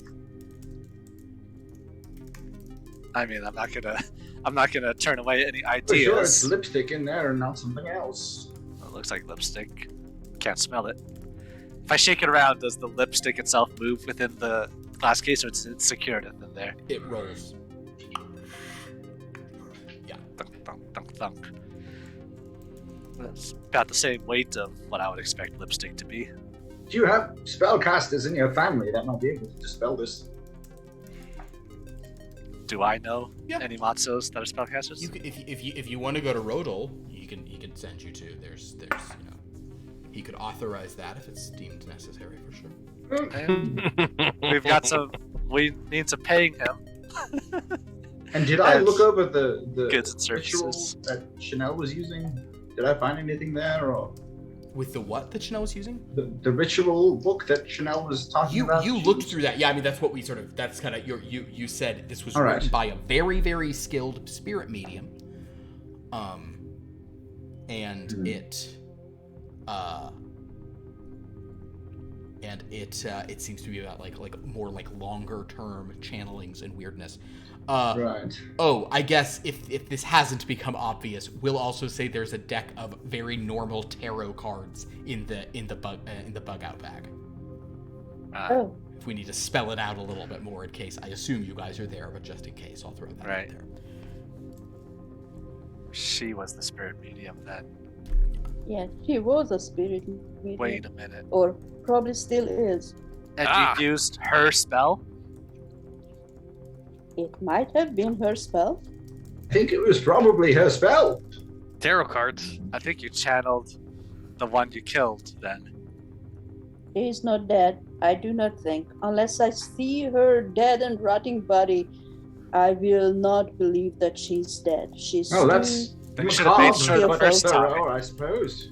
I mean, I'm not gonna turn away any For sure, it's ideas. lipstick in there and not something else. It looks like lipstick. Can't smell it. If I shake it around, does the lipstick itself move within the glass case, or it's secured in there? it rolls. Thunk, thunk, thunk, thunk. That's about the same weight of what I would expect lipstick to be. Do you have spellcasters in your family that might be able to dispel this? Do I know Yeah. any Matsos that are spellcasters? You can, if you want to go to Rodol, he can send you to. There's he could authorize that if it's deemed necessary for sure. And we've got some. We need some paying him. And did I Yes. look over the Goods and ritual services. With the what that Sha'Nehl was using? the ritual book that Sha'Nehl was talking about? You looked through that. Yeah, I mean that's what we sort of. That's kind of you said this was All right. written by a very very skilled spirit medium. And Hmm. it seems to be about like more like longer term channelings and weirdness. Right. Oh, I guess if this hasn't become obvious, we'll also say there's a deck of very normal tarot cards in the bug out bag. Oh, If we need to spell it out a little bit more in case, I assume you guys are there, but just in case, I'll throw that Right. out there. She was the spirit medium then. yeah, she was a spirit medium. Wait a minute. Or probably still is. And Ah. you used her spell? It might have been her spell. I think it was probably her spell. Tarot cards. I think you channeled the one you killed then. She is not dead, I do not think. Unless I see her dead and rotting body, I will not believe that she's dead. She's Oh, that's Then you should have made sure the but first thorough, I suppose.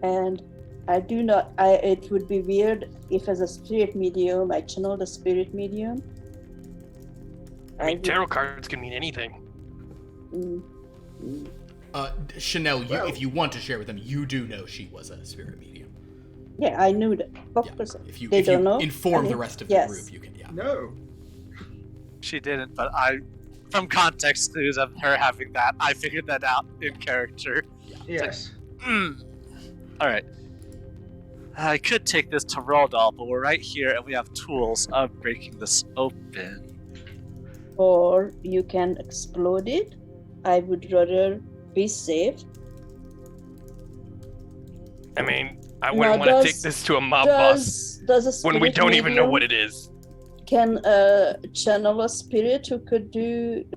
and I do not. It would be weird if, as a spirit medium, I channeled a spirit medium. I mean, would- tarot cards can mean anything. mm, mm. Sha'Nehl, Well- if you want to share with them, you do know she was a spirit medium. Yeah, I knew that. Of Yeah. course. If you They don't know? inform I the mean, rest of the yes. group, you can. Yeah. No. She didn't, but from context clues of her having that, I figured that out in character. Yes. Alright. I could take this to Rodol, but we're right here and we have tools of breaking this open. Or you can explode it. I would rather be safe. I mean, I Now, wouldn't want to does- take this to a mob boss Does a when we spirit don't even know medium what it is. Can channel a spirit who could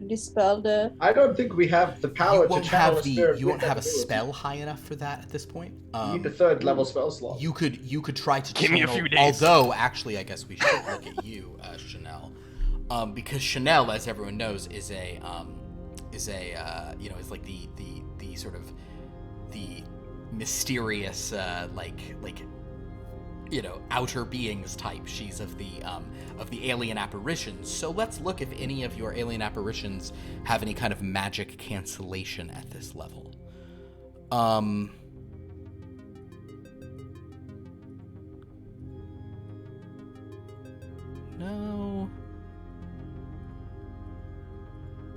dispel the? I don't think we have the power You to won't channel have a spirit. you with won't that have a ability. spell high enough for that at this point. You need a third level spell slot. You could try to Give me a channel- few days. Although, actually, I guess we should look at you, Sha'Nehl, because Sha'Nehl, as everyone knows, is like the sort of the mysterious outer beings type. She's of the alien apparitions. So let's look if any of your alien apparitions have any kind of magic cancellation at this level. No.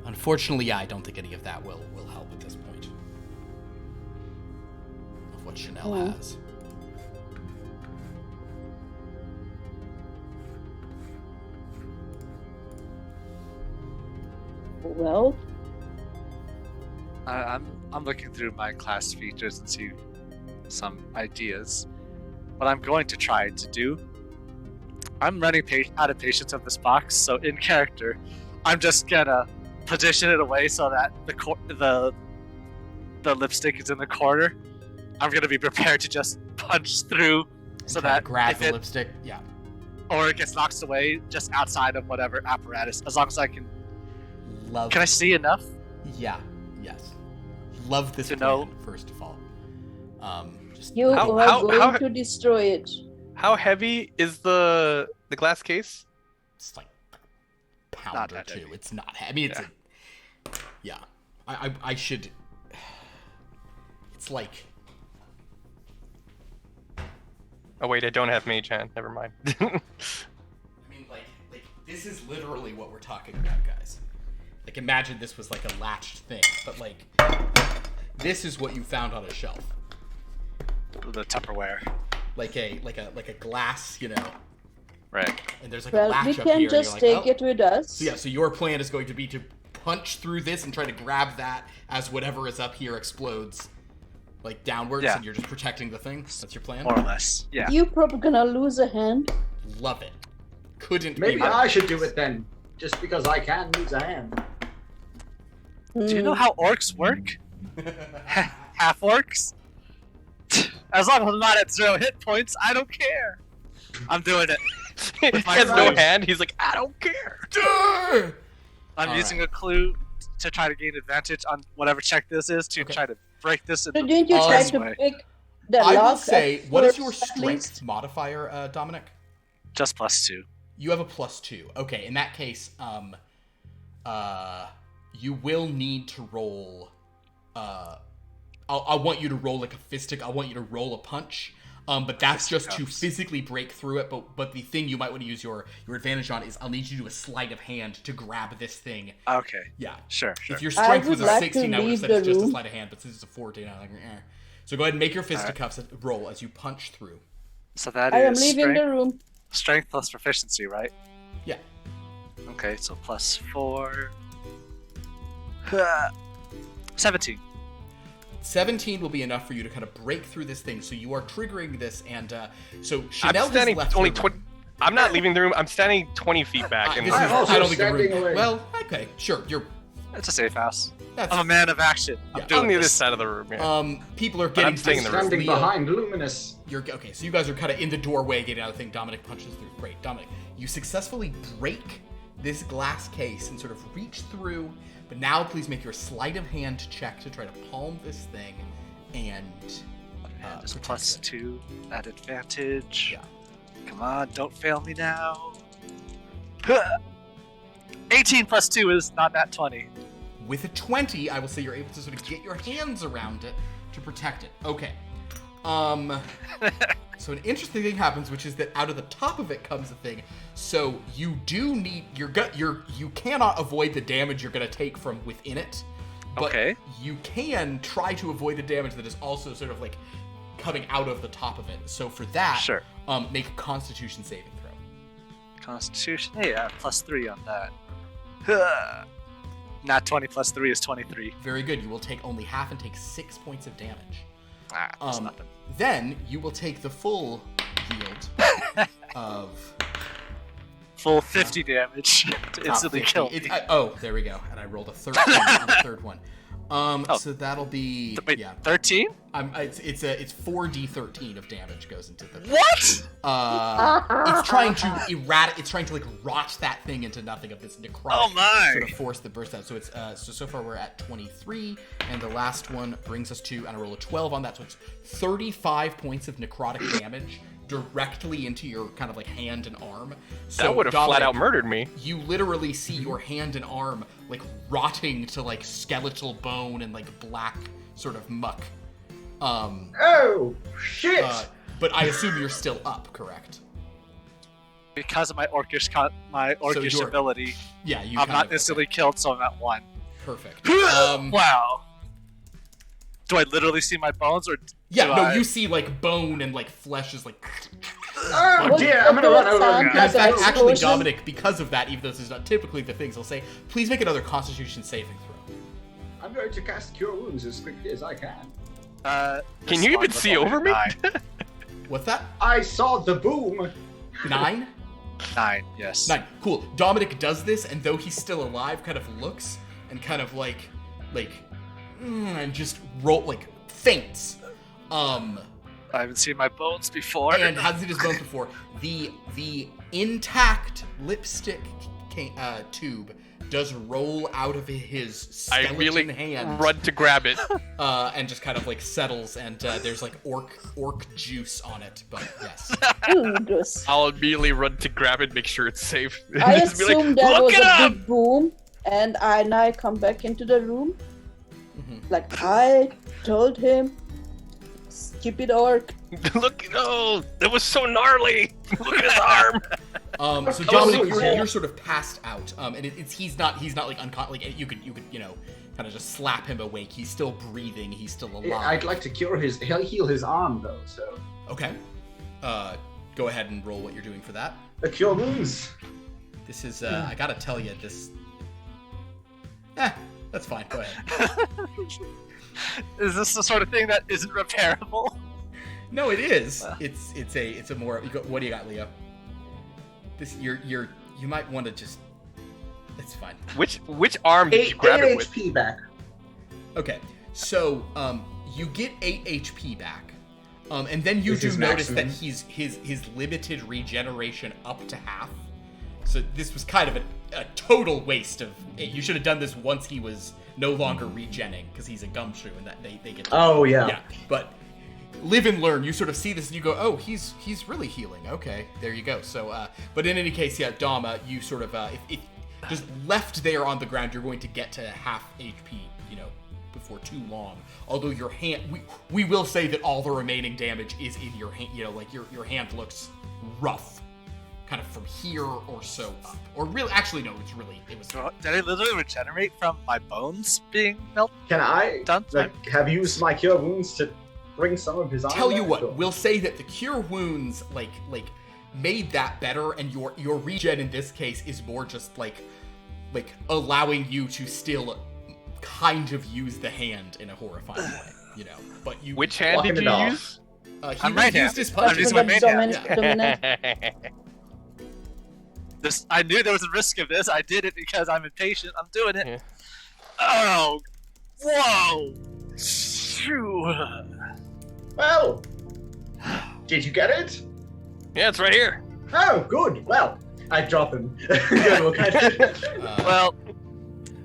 Unfortunately, I don't think any of that will help at this point. Of what Sha'Nehl has. Well, I'm looking through my class features and see some ideas. What I'm going to try to do, I'm running out of patience of this box, so in character, I'm just gonna position it away so that the lipstick is in the corner. I'm gonna be prepared to just punch through so that grab the lipstick, yeah, or it gets knocked away just outside of whatever apparatus, as long as I can. Love. Can I see enough? Yeah. Yes. Love this to plan, know. First of all. you are going to destroy it. How heavy is the glass case? It's like a pound or two. It's not heavy. I mean, it's yeah. I should. It's like. Oh wait, I don't have mage hand. Never mind. I mean, like this is literally what we're talking about, guys. Like, imagine this was like a latched thing, but like, this is what you found on a shelf. The Tupperware. Like a glass, Right. And there's like a latch We up can here. just take it with us. So yeah, so your plan is going to be to punch through this and try to grab that as whatever is up here explodes, like downwards, and you're just protecting the thing. That's your plan. More or less. Yeah. You're probably gonna lose a hand. Love it. Couldn't. Maybe be I should do it then, just because I can lose a hand. Do you know how orcs work? Half orcs? As long as I'm not at 0 hit points, I don't care. I'm doing it. He has no hand. He's like, I don't care. I'm using a clue to try to gain advantage on whatever check this is to try to break this. So didn't you try to pick the lock? I will say, what is your first, at strength least? modifier, Dominic? Just +2. You have a +2. Okay, in that case, you will need to roll. I want you to roll like a fistic. I want you to roll a punch. But that's just to physically break through it. But the thing you might want to use your advantage on is I'll need you to do a sleight of hand to grab this thing. Okay. Yeah. Sure. If your strength was a like 16, I would have said it's just a sleight of hand. But since it's a 14, I'm like, eh. So go ahead and make your fisticuffs roll as you punch through. So that I am is leaving the room. strength plus proficiency, right? Yeah. Okay, so +4. 17. 17 will be enough for you to kind of break through this thing. So you are triggering this, and so I'm Sha'Nehl standing has left only the 20. room. I'm not leaving the room. I'm standing 20 feet back. This is, I'm also I don't think the standing room. away. Well, okay, sure. You're. It's a safe house. That's, I'm a man of action. I'm Yeah. doing on the other this. side of the room. Yeah. People are I'm getting staying in the room. Standing Leo, behind Luminus. You're okay. So you guys are kind of in the doorway, getting out of the thing. Dominic punches through. Great, Dominic. You successfully break this glass case and sort of reach through. But now, please make your sleight of hand check to try to palm this thing, and Just protect it. +2 at advantage. Yeah. Come on, don't fail me now. 18 +2 is not that 20. With a 20, I will say you're able to sort of get your hands around it to protect it. Okay. So an interesting thing happens, which is that out of the top of it comes a thing. So you do need you cannot avoid the damage you're gonna take from within it. But Okay. you can try to avoid the damage that is also sort of like coming out of the top of it. So for that, Sure. Make a Constitution saving throw. Constitution. Hey, +3 on that. Not 20 +3 is 23. Very good. You will take only half and take 6 points of damage. That's nothing. Then you will take the full yield of Full 50 damage to instantly not 50. kill me. There we go. And I rolled a 13 on the third one. So that'll be Wait, yeah. 13? It's 4d13 of damage goes into the. What? It's trying to It's trying to like rot that thing into nothing of this necrotic Oh my. sort of force that bursts out. So it's so far we're at 23, and the last one brings us to, and I roll a 12 on that, so it's 35 points of necrotic damage directly into your kind of like hand and arm. So That would have flat out murdered me. You literally see your hand and arm like rotting to like skeletal bone and like black sort of muck. Oh shit! But I assume you're still up, correct? Because of my orcish ability, Yeah, you. I'm not instantly killed, so I'm at 1. Perfect. Wow. Do I literally see my bones, or you see like bone and like flesh is like. Oh dear, I'm gonna run over. Sound And in fact, an actually, explosion? Dominic, because of that, even though this is not typically the things, I'll say, please make another Constitution saving throw. I'm going to cast Cure Wounds as quickly as I can. Can you even see over me? What's that? I saw the boom. 9? 9, yes. 9. Cool. Dominic does this, and though he's still alive, kind of looks and kind of and just faints. I haven't seen my bones before. And hasn't seen his bones before. The intact lipstick tube does roll out of his skeleton I immediately hand. run to grab it. And just kind of like settles, and there's like orc juice on it. But yes. Ooh, gross. I'll immediately run to grab it, make sure it's safe. I Just be like, assumed there "Look was it a up!" big boom, and I come back into the room. Mhm. Like I told him, stupid orc. Look, oh, that was so gnarly. Look at his arm. So Oh, Dominic, so you're sort of passed out, and he's not like like you could kind of just slap him awake. He's still breathing. He's still alive. Yeah, I'd like to heal his arm though. So Okay. Go ahead and roll what you're doing for that. a Cure Wounds. This is I gotta tell you this. That's fine. Go ahead. Is this the sort of thing that isn't repairable? No, it is. It's a more. What do you got, Leo? This you might want to just. It's fine. Which arm did you grab it with? 8 HP back. Okay, so you get 8 HP back, and then you This do is notice that maximum. his limited regeneration up to half. So this was kind of a total waste of. You should have done this once he was no longer regenning, because he's a gumshoe and that they get. Oh yeah. Yeah, but live and learn. You sort of see this and you go, oh, he's really healing. Okay, there you go. So, but in any case, yeah, Dom, you sort of if just left there on the ground, you're going to get to half HP, before too long. Although your hand, we will say that all the remaining damage is in your hand. Like your hand looks rough, kind of from here or so up. Or really, actually, no, it was. Did I literally regenerate from my bones being melted? Can I have used my Cure Wounds to bring some of his arm Tell you back, what, or- we'll say that the Cure Wounds like made that better, and your regen in this case is more just like allowing you to still kind of use the hand in a horrifying way, But you. Which hand Walking did it you off. use? He I'm used right-handed. his I'm punches. using my main hand. Dominant. I knew there was a risk of this. I did it because I'm impatient. I'm doing it. Yeah. Oh, whoa! Phew. Well, did you get it? Yeah, it's right here. Oh, good. Well, I drop him. Well,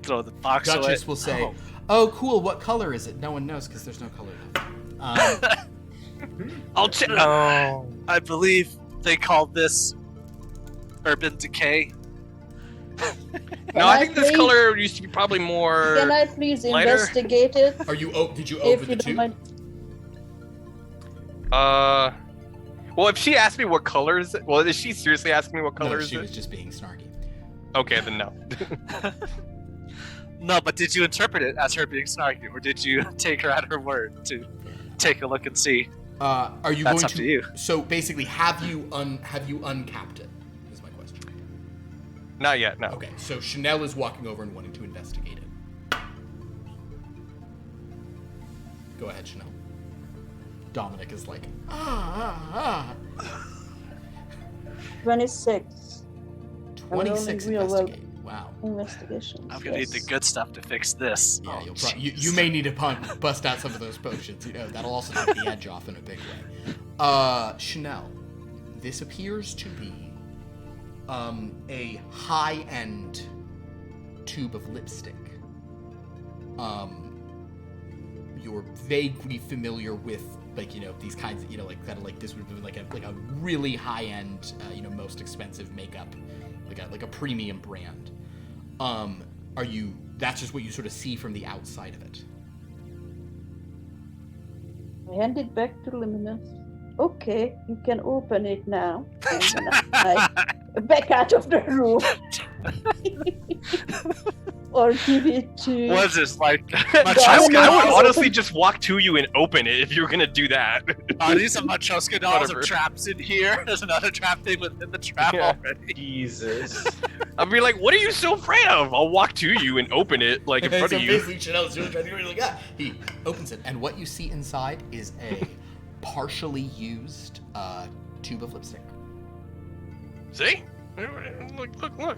throw the box away. Duchess will say, "Oh, cool. What color is it?" No one knows because there's no color left. I'll check. Oh. I believe they called this urban decay. No, I think this color used to be probably more. Can I please lighter? investigate it? Are you? Did you If over you the don't two? mind. Well, if she asked me what color is it, well, is she seriously asking me what color No, is she it? was just being snarky. Okay, then no. No, but did you interpret it as her being snarky, or did you take her at her word to take a look and see? Are you That's going up to you. So basically, have you uncapped it? Is my question. Not yet, no. Okay, so Sha'Nehl is walking over and wanting to investigate it. Go ahead, Sha'Nehl. Dominic is like, 26. 26 rolling real well. investigate. Wow. Investigation. I'm gonna need the good stuff to fix this. Yeah, Oh, you may need to bust out some of those potions. That'll also take the edge off in a big way. Sha'Nehl, this appears to be a high-end tube of lipstick. You're vaguely familiar with like, you know, these kinds of, you know, like kind of like this would be like a really high end, you know, most expensive makeup, like a premium brand. That's just what you sort of see from the outside of it. I hand it back to Luminus. Okay, you can open it now. And then I back out of the room. Or give it to... What is this, like... I would honestly just walk to you and open it if you were gonna do that. These are Matryoshka dolls Whatever. of traps in here. There's another trap thing within the trap already. Jesus. I'd be like, what are you so afraid of? I'll walk to you and open it, like, in front So of you. basically, Sha'Nehl's really trying to get like, yeah. He opens it, and what you see inside is a partially used tube of lipstick. See? Look.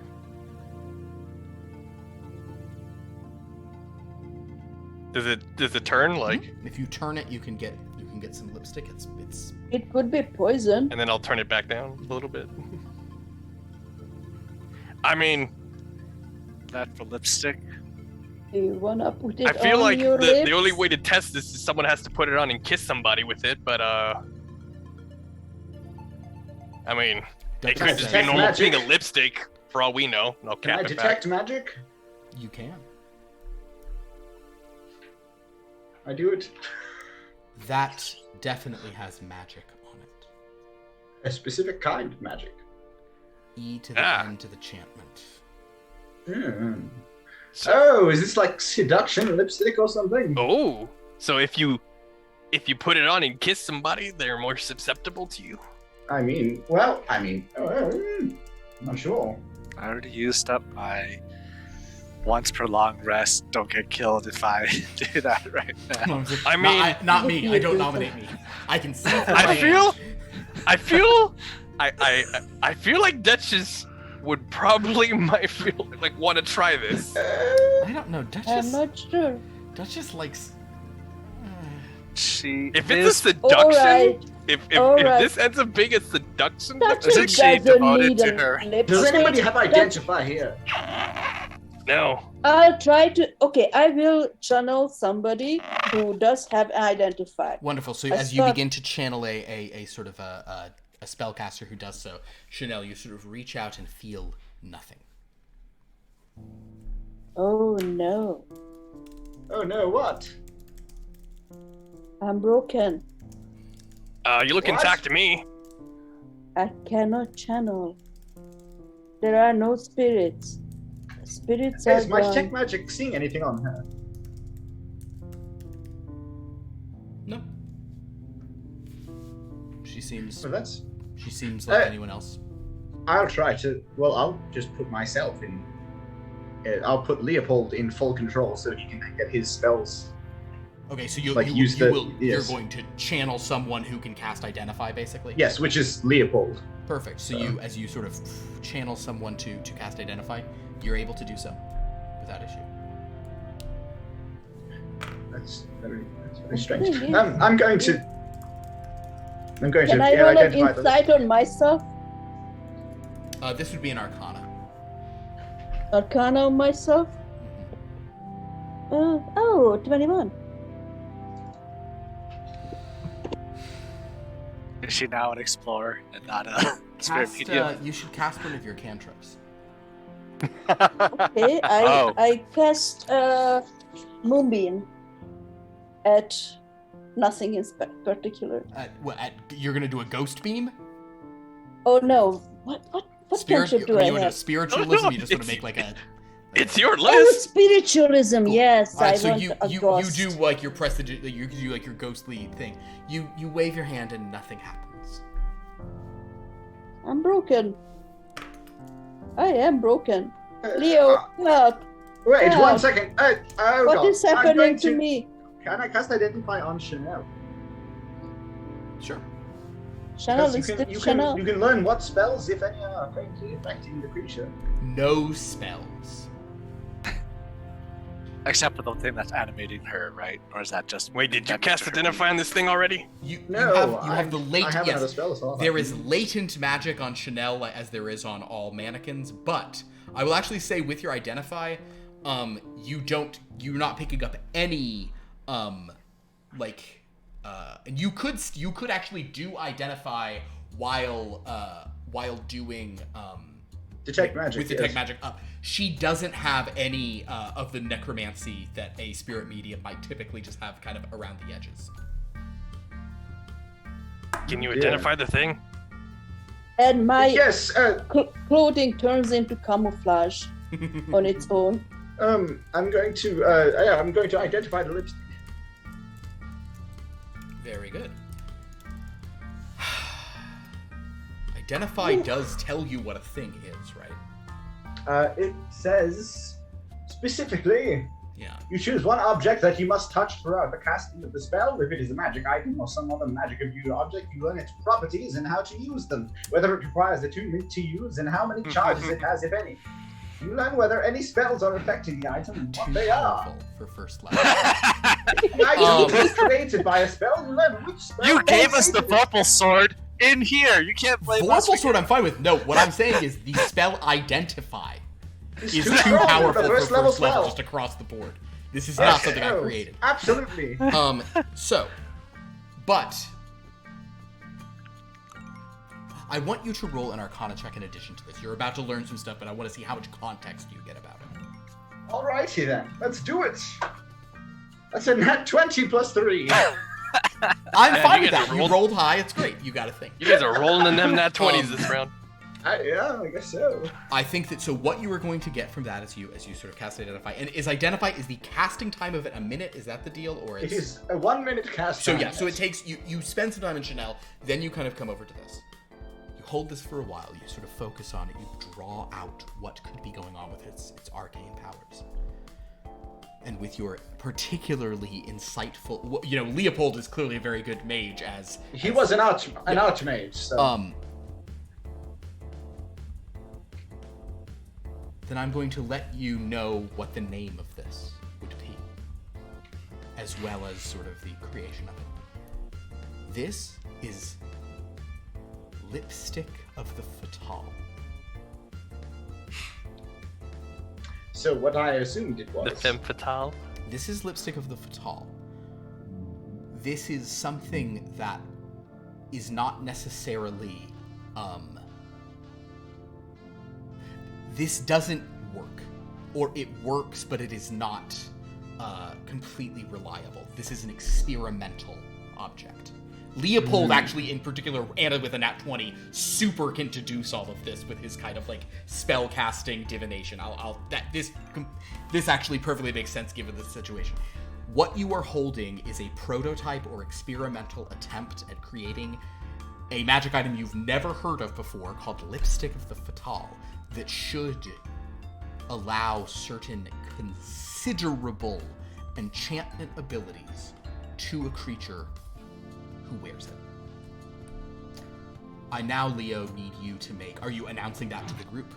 Does it turn, like? If you turn it, you can get some lipstick. It's It could be poison. And then I'll turn it back down a little bit. I mean, That for lipstick. Do you wanna put it I feel on like your lips? the only way to test this is someone has to put it on and kiss somebody with it, but I mean, it could just be Detect normal magic. being a lipstick for all we know. No Can I cap it detect magic? You can. I do it. That definitely has magic on it. A specific kind of magic. E to the N to the enchantment. Hmm. So, Oh, is this like seduction lipstick or something? oh, so if you put it on and kiss somebody, they're more susceptible to you. I'm not sure. I already used up my once per long rest. Don't get killed if I do that right now. I mean, not me. I don't nominate me. I can see. I feel like Duchess would probably want to try this. I don't know. I'm Duchess. not sure. Duchess likes. She If is it's a seduction, Alright. if Alright. this ends up being a seduction, Duchess think she doesn't devoted need to a her. lipstick. Does anybody have Duchess- identify here? no. I'll try to... Okay, I will channel somebody who does have identified. Wonderful. So I as you thought- begin to channel a sort of a spellcaster who does so, Sha'Nehl, you sort of reach out and feel nothing. Oh no, Oh no, what? I'm broken. You look What? intact to me. I cannot channel. There are no spirits. Spirits are Is my gone. check magic seeing anything on her? No. She seems Well, that's. like anyone else. I'll try to. Well, I'll just put myself in. I'll put Leopold in full control so he can get his spells. Okay, so you're Yes. going to channel someone who can cast Identify, basically. Yes, which is Leopold. Perfect. So as you sort of channel someone to cast Identify, you're able to do so without issue. That's very strange. Really? I'm going to. Can I roll an identify the. insight on myself? This would be an Arcana. Arcana on myself? 21. Is she now an explorer and not a spirit Cast, medium? you should cast one of your cantrips. Okay, Oh. I cast Moonbeam at nothing in particular. You're gonna do a ghost beam? Oh no, what cantrip do Are I you into have? spiritualism? Oh, no, you just sort of make like a. It's your Oh, list. spiritualism, yes. Alright, I so want you a you ghost. do like your prestige, you do like your ghostly thing. You wave your hand and nothing happens. I'm broken. I am broken. Leo, help. Wait, Yeah. 1 second. Oh What God. is I'm happening going to me? Can I cast Identify on Sha'Nehl? Sure. Chanel, Because is it you Chanel? can learn what spells, if any, are faintly affecting the creature. No spells. Except for the thing that's animating her, right? Or is that just... Wait, did you that cast makes her- Identify on this thing already? You No, have the I latent. haven't had a Yes, spell slot. there is latent magic on Sha'Nehl as there is on all mannequins, but I will actually say with your Identify, you're not picking up any and you could actually do identify while doing Detect magic. with detect magic up. She doesn't have any of the necromancy that a spirit medium might typically just have kind of around the edges. Can you identify the thing? And my Yes. clothing turns into camouflage on its own. I'm going to identify the lipstick. Very good. Identify does tell you what a thing is, right? It says specifically, Yeah. you choose one object that you must touch throughout the casting of the spell. If it is a magic item or some other magic-imbued object, you learn its properties and how to use them, whether it requires attunement to use, and how many charges it has, if any. You learn whether any spells are affecting the item and what they are. Powerful for first level. The item is created by a spell. You learn which spell. You gave us the created it. Vorpal sword in here. You can't blame us. Vorpal sword I'm fine with. No, what I'm saying is the spell identify It's is too too strong for powerful the for first level first level spell. just across the board. This is not something I Oh, created. Absolutely. But I want you to roll an Arcana check in addition to this. You're about to learn some stuff, but I want to see how much context you get about it. Alrighty then, let's do it. That's a nat 20 plus 3. I'm Yeah, fine you with guys that. You rolled- rolled high. It's great. You got a thing. You guys are rolling in them nat 20s this round. Yeah, I guess so. I think that so. What you are going to get from that as you sort of cast identify, and is the casting time of it a minute? Is that the deal, or It it's... is a 1 minute cast. So time, yeah, so it yes. takes you spend some time in Sha'Nehl, then you kind of come over to this. You hold this for a while, you sort of focus on it, you draw out what could be going on with its arcane powers. And with your particularly insightful, Leopold is clearly a very good mage He was an archmage, so then I'm going to let you know what the name of this would be, as well as sort of the creation of it. This is Lipstick of the Fatal. so what I assumed it was. The femme fatale. This is Lipstick of the Fatal. This is something that is not necessarily, this doesn't work. Or it works, but it is not completely reliable. This is an experimental object. Leopold actually, in particular, and with a nat 20, super can deduce all of this with his kind of like spell casting divination. This actually perfectly makes sense given the situation. What you are holding is a prototype or experimental attempt at creating a magic item you've never heard of before called Lipstick of the Fatal that should allow certain considerable enchantment abilities to a creature who wears it. I now, Leo, need you to are you announcing that to the group?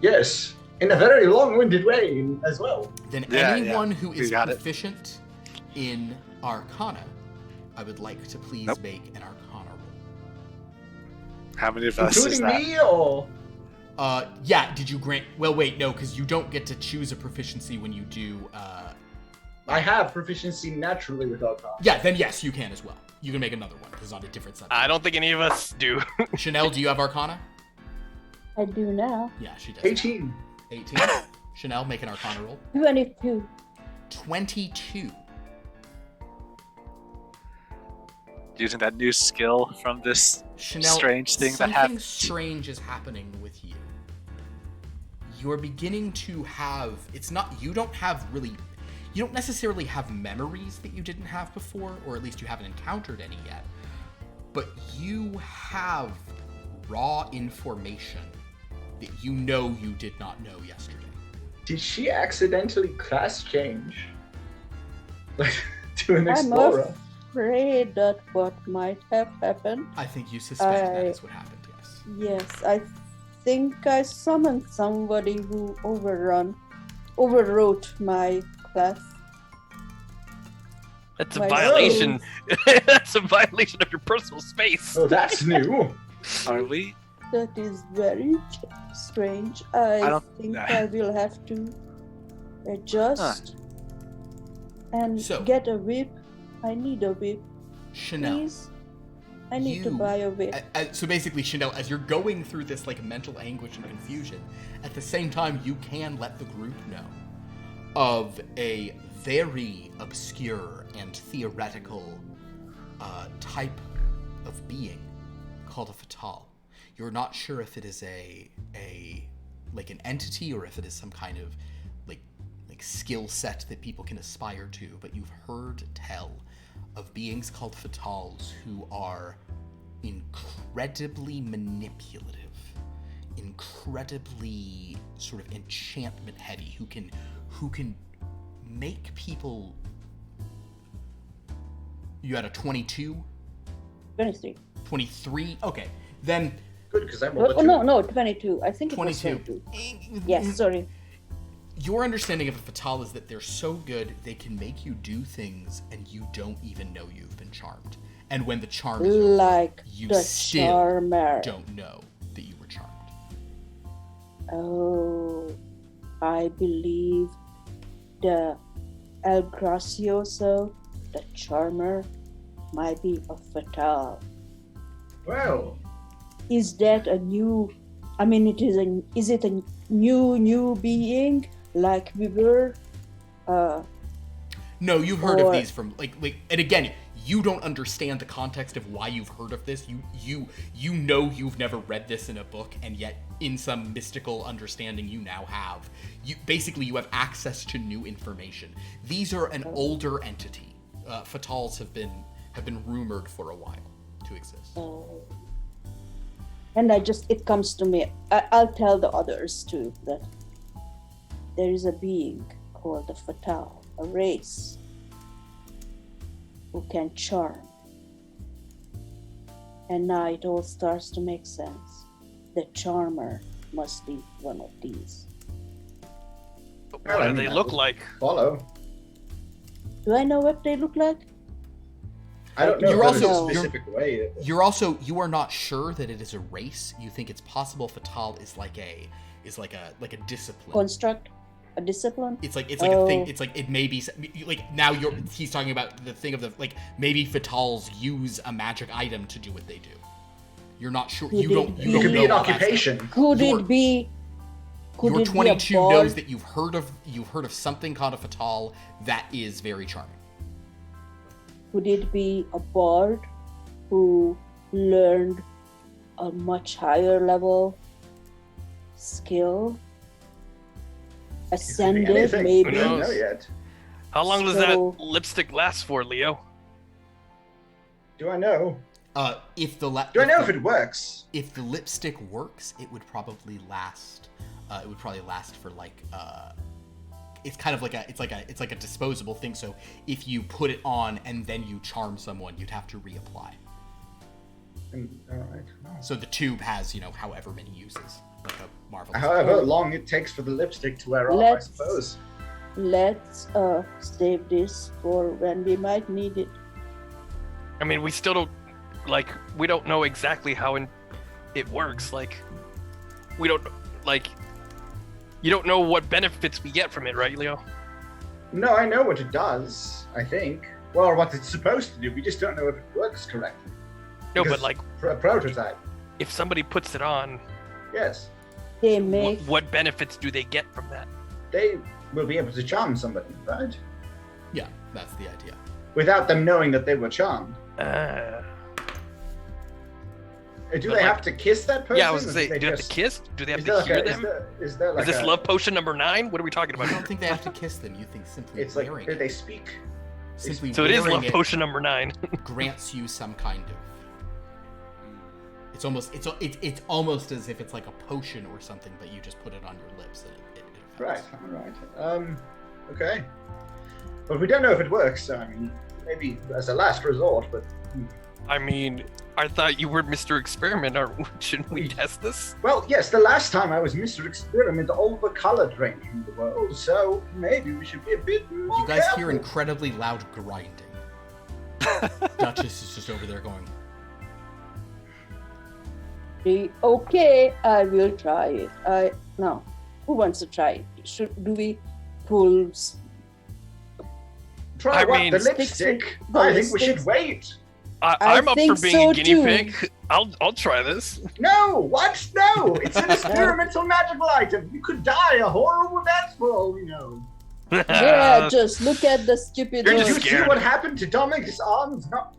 Yes, in a very long-winded way as well. Then Yeah, anyone yeah. who We is got it. proficient in Arcana, I would like to please make an Arcana roll. How many of us is Including that? me, or... Yeah, did you grant... Well, wait, no, because you don't get to choose a proficiency when you do... I have proficiency naturally with Arcana. Yeah, then yes, you can as well. You can make another one, because it's on a different subject. I don't think any of us do. Sha'Nehl, do you have Arcana? I do now. Yeah, she does. 18. 18. Sha'Nehl, make an Arcana roll. 22. 22. Using that new skill from this Sha'Nehl, strange thing that something happened. strange is happening with you. You're beginning to have... It's not... You don't have really... You don't necessarily have memories that you didn't have before, or at least you haven't encountered any yet. But you have raw information that you know you did not know yesterday. Did she accidentally class change? Like, to an I'm explorer? afraid that what might have happened. I think you suspect that I- is what happened, yes. Yes, I think I summoned somebody who overwrote my class. That's a My violation. That's a violation of your personal space. Oh, that's new. Are we? That is very strange. I I don't- think I will have to adjust and So- get a whip. I need a whip. Sha'Nehl. please? I need to You- buy a wig. So basically, Sha'Nehl, as you're going through this like mental anguish and confusion, at the same time, you can let the group know of a very obscure and theoretical type of being called a fatal. You're not sure if it is a like an entity or if it is some kind of like skill set that people can aspire to, but you've heard tell of beings called fatals who are incredibly manipulative, incredibly sort of enchantment heavy, who can make people. You had a 22? 23. 23? Okay. Then Good, because I'm Oh, no, 22. I think it was 22. 22. Yes, sorry. Your understanding of a fatal is that they're so good they can make you do things and you don't even know you've been charmed. And when the charm is over, Like you the still charmer. don't know that you were charmed. Oh, I believe the El Gracioso, the charmer, might be a fatal. Well, Is that a new? I mean, is it a new being like we were? No, you've heard of Or- these from like and again, you don't understand the context of why you've heard of this. You know you've never read this in a book, and yet in some mystical understanding you now have. You have access to new information. These are an older entity. Fatals have been rumored for a while to exist. Oh. And it comes to me. I'll tell the others too that there is a being called the fatal, a race who can charm. And now it all starts to make sense. The charmer must be one of these. What do they look like? follow. Do I know what they look like? I don't know You're if there's also- a specific way. You are not sure that it is a race. You think it's possible fatal is like a discipline. Construct a discipline? It's like a thing. It's like it may be like now he's talking about the thing of the like maybe fatals use a magic item to do what they do. You're not sure. You don't It know could be an all that occupation. Could Your- it be? Could Your it be a 22 bard? knows that you've heard of something called a fatal that is very charming. Could it be a bard who learned a much higher level skill? Ascended, Anything. maybe? We don't know knows? yet. How long does So- that lipstick last for, Leo? Do I know? If the Do I know if it works? if the lipstick works, it would probably last. It would probably last for like. It's kind of like it's like a disposable thing. So if you put it on and then you charm someone, you'd have to reapply. All right. So the tube has however many uses, like a marvelous. However long it takes for the lipstick to wear off, I Let's- suppose. Let's save this for when we might need it. I mean, we still don't we don't know exactly how it works. Like, we don't you don't know what benefits we get from it, right, Leo? No, I know what it does, I think. Well, what it's supposed to do. We just don't know if it works correctly. No, Because but like, for a prototype, if somebody puts it on, yes, They make what benefits do they get from that? they will be able to charm somebody, right? Yeah, that's the idea. Without them knowing that they were charmed. Do But they like- have to kiss that person? Yeah, I was or gonna say, they do they have to just- kiss? Do they have Is to there hear like a, them? is there like Is this a, love potion number 9? What are we talking I about? don't think they have to kiss them. You think simply It's like, wearing do it, they speak? simply So it is wearing love potion number 9. grants you some kind of. It's almost as if it's like a potion or something, but you just put it on your lips and it affects. Right, all right. Okay. But we don't know if it works, so I mean, maybe as a last resort, but... I mean, I thought you were Mr. Experiment. Shouldn't we test this? Well, yes, the last time I was Mr. Experiment, all the color drained from the world, so maybe we should be a bit more You guys careful. hear incredibly loud grinding. Duchess is just over there going. Okay, I will try it. No. Who wants to try it? Do we pull? Try I what? mean, The sticks lipstick? the I think we should lipsticks. wait. I'm up for think being so a guinea too. pig. I'll try this. No, what? No, it's an experimental magical item. You could die a horrible death for all we know. Yeah, just look at the stupid. You're Did just you see scared. what happened to Dominic's arms not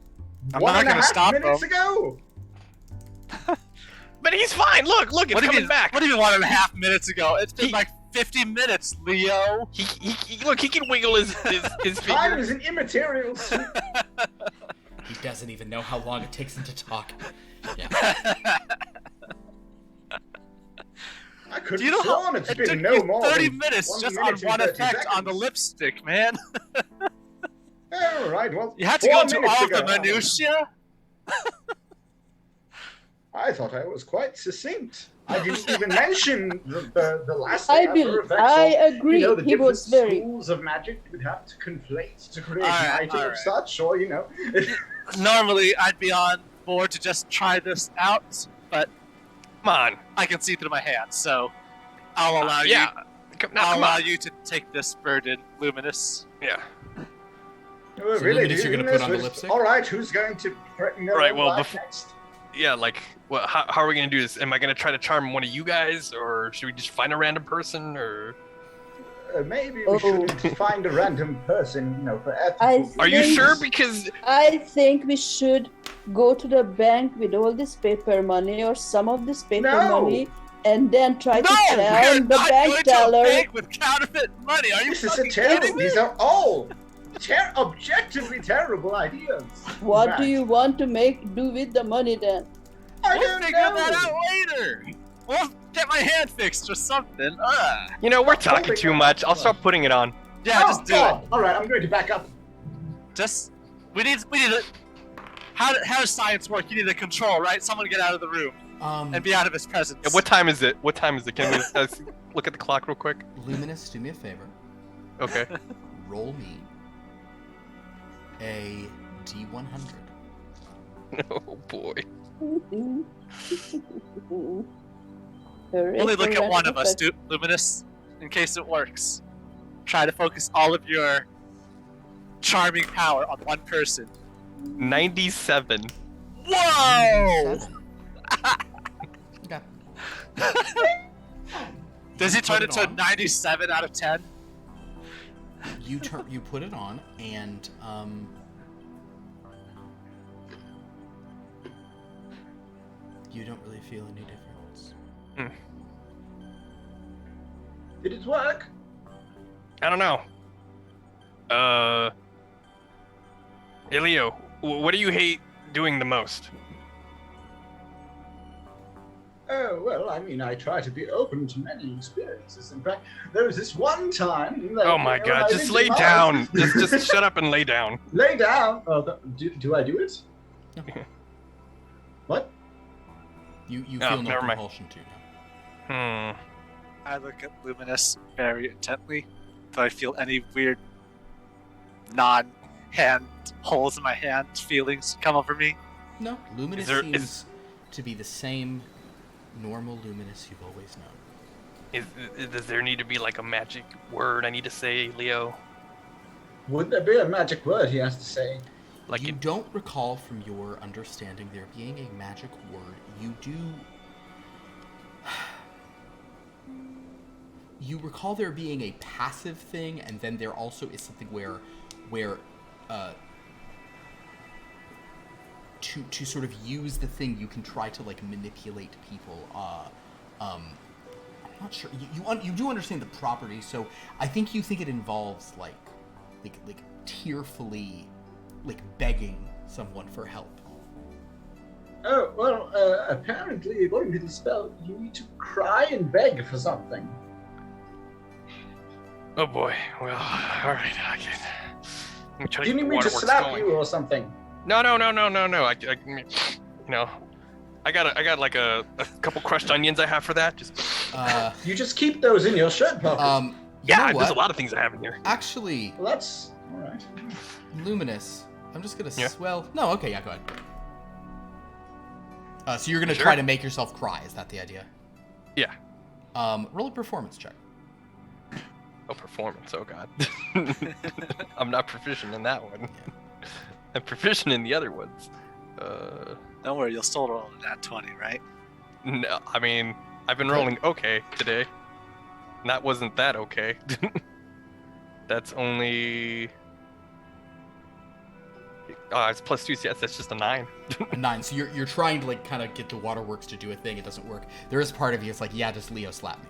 I'm one not and a gonna half stop minutes him. ago? But he's fine. Look, it's What do you coming mean? back. What do you mean 1.5 minutes ago? It's been like 50 minutes, Leo. He look. He can wiggle his Time finger. is an immaterial. He doesn't even know how long it takes him to talk. Yeah. I could Do you know have how sworn it's it been took no you more 30 than minutes 1 just minute on and one 30 effect on the seconds. lipstick, man? All right, well, You had to 4 go into minutes all the ago. minutia. I thought I was quite succinct. I didn't even mention the last I thing believe. effects. I agree. You know, the He different was very. schools of magic you would have to conflate to create All right, an item all of right. such, or Normally, I'd be on board to just try this out, but Come on. I can see through my hands, so I'll allow Yeah. I'll Come allow on. you to take this burden, Luminus. Yeah. Oh, So, really, Luminus, you're gonna put on the lipstick? All right, who's going to threaten their Right, own well, life next? Yeah. Like, well, how are we gonna do this? Am I gonna try to charm one of you guys, or should we just find a random person, or? Maybe we Oh. shouldn't find a random person, for ethical. I reasons. Are you think- sure? Because I think we should go to the bank with all this paper money or some of this paper No! money, and then try No, to we're tell the not bank going to a teller. bank with counterfeit money. Are you This is a fucking terrible. kidding me? These are all objectively terrible ideas. What in do you fact. want to do with the money then? I We'll don't figure know. that out later. We'll get my hand fixed or something. we're talking holding too it much. up. I'll start putting it on. Yeah, just do it. All right, I'm going to back up. Just we need it. How does science work? You need a control, right? Someone get out of the room and be out of his presence. Yeah, what time is it? What time is it? Can we look at the clock real quick? Luminous, do me a favor. Okay. Roll me a D100. Oh boy. Only look at one of us, Luminous, in case it works. Try to focus all of your charming power on one person. 97. Whoa! Okay. Does he turn Put it it to a on. 97 out of 10? You put it on, and you don't really feel any difference. Did it work? I don't know. Hey Leo, what do you hate doing the most? Oh, well, I mean, I try to be open to many experiences. In fact, there was this one time that... Oh my when god, I just lived lay in Mars- down. Just shut up and lay down. Lay down. Oh, do I do it? No. What? You Oh, feel no never mind. compulsion to now. I look at Luminous very intently. Do I feel any weird non-hand holes in my hand feelings come over me? No, Luminous there- seems to be the same normal Luminous you've always known. Does there need to be like a magic word I need to say, Leo? Would there be a magic word he has to say? Like You don't recall from your understanding there being a magic word. You do. You recall there being a passive thing, and then there also is something where to sort of use the thing, you can try to like manipulate people. I'm not sure. You do understand the property, so I think you think it involves like tearfully, like begging someone for help. Oh, well, apparently, according to the spell, you need to cry and beg for something. oh boy. Well, all right. I can. Let me try Do to you get need the me to waterworks slap going. you or something? No. I got like a couple crushed onions I have for that. Just You just keep those in your shirt pocket. You know yeah, there's a what? lot of things I have in here. Actually, Well, that's all right. Luminous. I'm just gonna Yeah. swell. No, okay, yeah, go ahead. So you're gonna Sure. try to make yourself cry? Is that the idea? Yeah. Roll a performance check. Oh, performance. Oh god. I'm not proficient in that one. I'm proficient in the other ones. Don't worry, you'll still roll that 20, right? No, I mean, I've been rolling okay today. And that wasn't that okay. That's only... it's +2, yes, that's just a 9. A 9. So you're trying to like kind of get the waterworks to do a thing. It doesn't work. There is part of you that's like, yeah, just Leo slap me.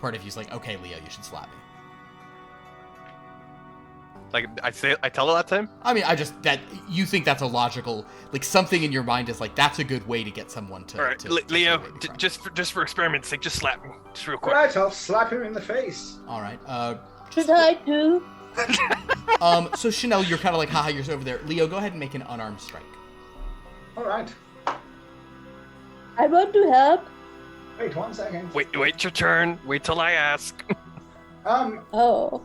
Part of you's like, okay, Leo, you should slap me. Like, I tell her that to him? I mean, that you think that's a logical, like something in your mind is like, that's a good way to get someone to. All right, to Leo, just for experiment's sake, just slap me, just real quick. Right, I'll slap him in the face. All right. Should I do? So Sha'Nehl, you're kind of like, haha, you're over there. Leo, go ahead and make an unarmed strike. All right. I want to help. Wait 1 second. Wait your turn. Wait till I ask. Oh.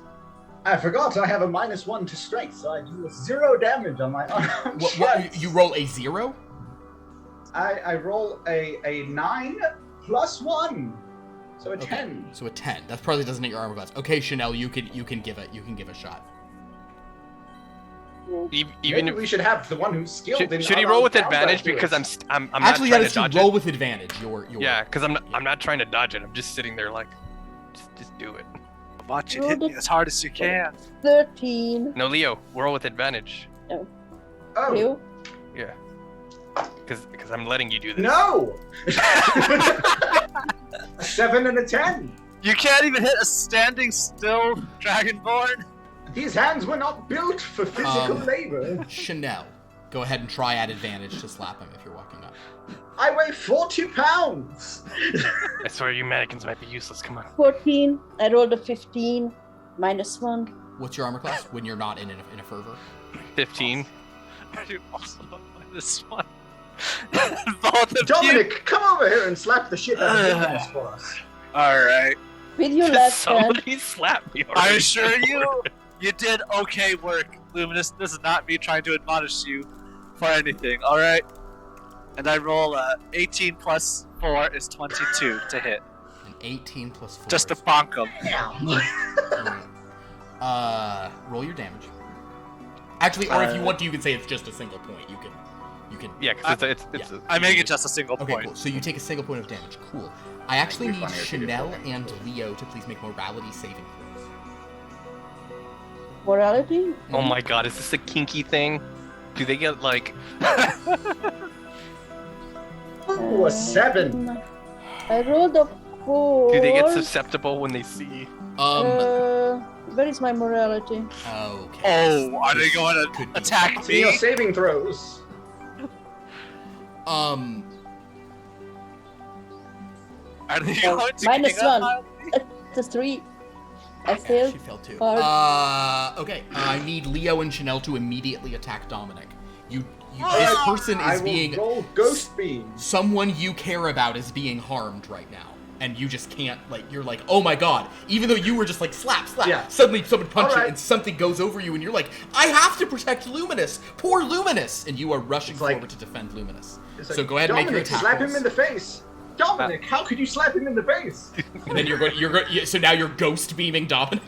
I forgot I have a -1 to strength, so I do 0 damage on my unarmed What, strikes. you roll a 0? I roll a 9 + 1, so a 10. So a 10. That probably doesn't hit your armor class. Okay, Sha'Nehl, you can give it a shot. Even Maybe if we should have the one who's skilled in. should he roll with unarmed advantage combat do because it. I'm Actually, not that trying is to to roll dodge with advantage. You're yeah, because I'm not trying to dodge it. I'm just sitting there like, just do it. Watch it hit me as hard as you can. 13. No, Leo, roll with advantage. Oh You? Yeah, because I'm letting you do this. no! A 7 and a 10. You can't even hit a standing still Dragonborn. These hands were not built for physical labor. Sha'Nehl, go ahead and try at advantage to slap him if you're walking up. I weigh 40 pounds. I swear you mannequins might be useless. Come on. 14. I rolled a 15. -1. What's your armor class when you're not in a fervor? 15. You also -1. Both of you. Dominic, come over here and slap the shit out of Luminus for us. All right. With your left hand. Somebody slap me already. I assure you, you did okay work, Luminus. This is not me trying to admonish you for anything. All right. And I roll 18 + 4 is 22 to hit. An 18 + 4. Just to bonk him. Roll your damage. Actually, or if you want to, you can say it's just a single point. You can. Yeah, because it's yeah. I make it just a single Okay, point. cool. So you take a single point of damage. Cool. I actually It'd need be funnier if you did Sha'Nehl that. and Leo to please make morality saving throws. Morality? Oh my god, is this a kinky thing? Do they get like... Ooh, a 7. I rolled a 4. Do they get susceptible when they see... Where is my morality? Okay. Oh, are they going to Could be. attack See your me? saving throws. Are they going to -1. gang up on me? It's a 3. I failed. She failed too. Hard. Okay. I need Leo and Sha'Nehl to immediately attack Dominic. This person I is will being roll Ghost Beam. someone you care about is being harmed right now, and you just can't you're like, oh my god. Even though you were just like slap. Yeah. Suddenly someone punches Alright. you and something goes over you, and you're like, I have to protect Luminus. Poor Luminus, and you are rushing It's like- forward to defend Luminus. It's So like, go ahead and make your Dominic, attack slap rolls. him in the face. Dominic, how could you slap him in the face? And then so now you're ghost beaming Dominic.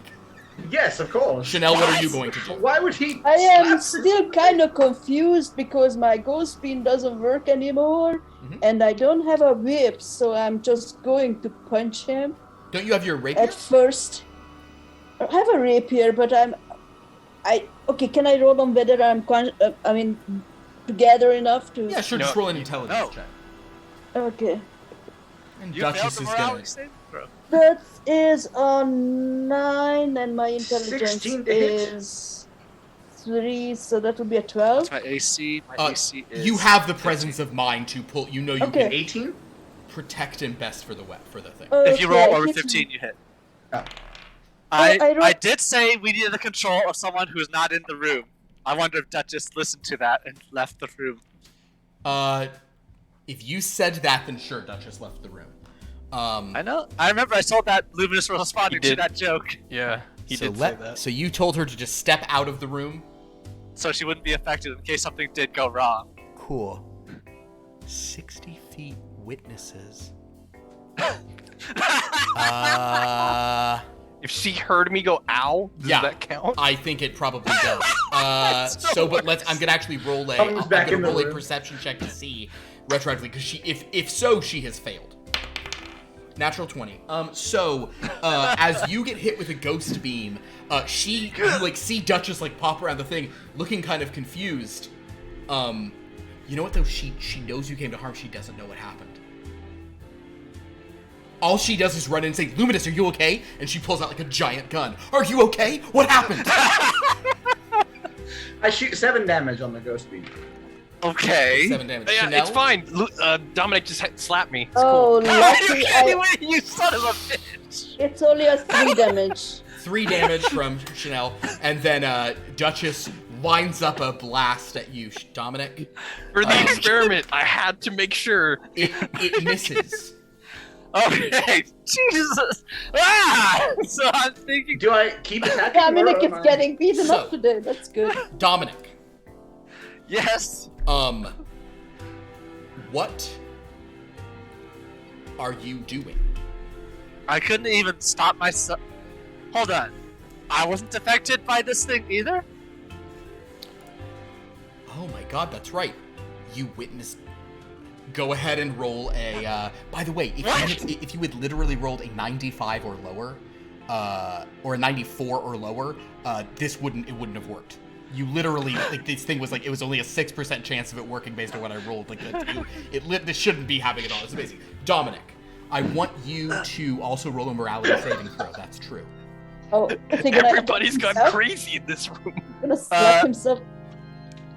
Yes, of course. Sha'Nehl, what are you going to do? Why would he? I am slap still kind of confused because my ghost beam doesn't work anymore, Mhm. and I don't have a whip, so I'm just going to punch him Don't you have your rapier? at first. I have a rapier, but okay. Can I roll on whether I'm together enough to? Yeah, sure. No, Just roll an intelligence no. check. Okay, And You failed Duchess the is morality gonna. saving throw. that is a 9, and my intelligence 16 to hit. is 3, so that would be a 12. That's my AC. My AC is. You have the presence of mind to pull. You know you Okay. can 18? protect him best for the thing. If you Okay, roll I over hit 15, you hit. Oh. I I roll- I did say we needed the control of someone who's not in the room. I wonder if Duchess listened to that and left the room. If you said that, then sure, Duchess left the room. I know. I remember I saw that Luminus was responding to did. that joke, Yeah, he so did say that. So you told her to just step out of the room. so she wouldn't be affected in case something did go wrong. Cool. 60 feet witnesses. If she heard me go, ow, does Yeah. that count? I think it probably does. But I'm gonna actually roll a. Comes back in the roll a room. perception check to see retroactively because if so, she has failed. Natural 20. As you get hit with a ghost beam, you see Duchess like pop around the thing, looking kind of confused. You know what though? She knows you came to harm. She doesn't know what happened. All she does is run in and say, "Luminus, are you okay?" And she pulls out like a giant gun. "Are you okay? What happened?" I shoot 7 damage on the ghost beam. Okay. 7 damage. Yeah, Chanel? it's fine. Dominic just slapped me. It's Oh, lucky Anyway, you son of a bitch. it's only a 3 damage. 3 damage from Sha'Nehl, and then Duchess winds up a blast at you, Dominic. For the experiment, I had to make sure. It misses. Okay. Jesus. Ah! So I'm thinking. Do I keep attacking? Dominic or is am I- getting beaten So- up today. That's good. Dominic, Yes. what are you doing? I couldn't even stop myself. Hold on. I wasn't affected by this thing either? Oh my god, that's right. You witnessed. Go ahead and roll a. By the way, if you had literally rolled a 95 or lower, or a 94 or lower, it wouldn't have worked. You literally, like, this thing was like, it was only a 6% chance of it working based on what I rolled. Like, this shouldn't be happening at all. It's amazing. Dominic, I want you to also roll a morality saving throw. That's true. Oh, is he gonna Everybody's attack gone himself? crazy in this room. Gonna slap himself.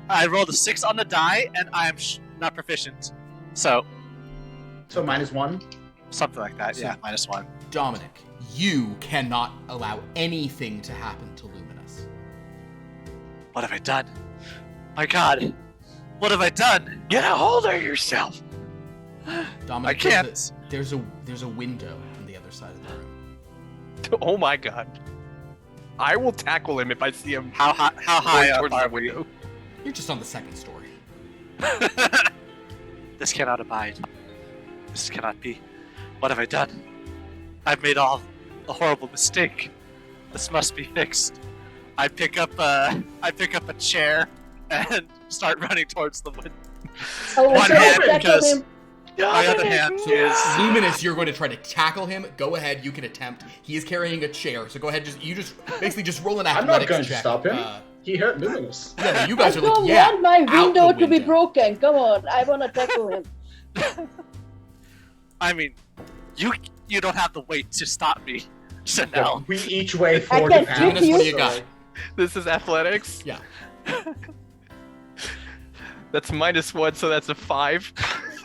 I rolled a 6 on the die, and I'm not proficient. So, So -1. something like that. So- Yeah, -1. Dominic, you cannot allow anything to happen to Luminus. What have I done? My God. What have I done? Get a hold of yourself. Dominic, I can't. There's a window on the other side of the room. Oh my god. I will tackle him if I see him How high going up towards are the we? window. You're just on the second story. This cannot abide. This cannot be. What have I done? I've made a horrible mistake. This must be fixed. I pick up a chair and start running towards the window. Oh, One we're gonna hand tackle because- him. My other hand So, is. Luminus, you're going to try to tackle him. Go ahead, you can attempt. He is carrying a chair, so go ahead. Basically just roll an I'm athletics not going to check. stop him. He hurt Luminus. Yeah, you I guys are don't like, yeah. want my out window the to be window. broken. Come on, I wanna tackle him. I mean, you don't have the weight to stop me, Sha'Nehl. We each weigh I 40 can pounds. trick Luminus, you. what do you got? This is athletics. Yeah. That's -1, so that's a 5.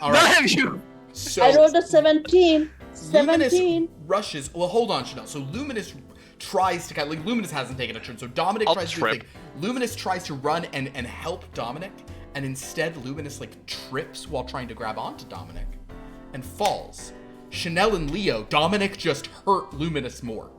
All None right. of you. So I rolled a 17. Luminus 17. rushes. Well, hold on, Sha'Nehl. So Luminus tries to Luminus hasn't taken a turn. So Dominic I'll tries to do the thing. Luminus tries to run and help Dominic, and instead Luminus trips while trying to grab onto Dominic, and falls. Sha'Nehl and Leo, Dominic just hurt Luminus more.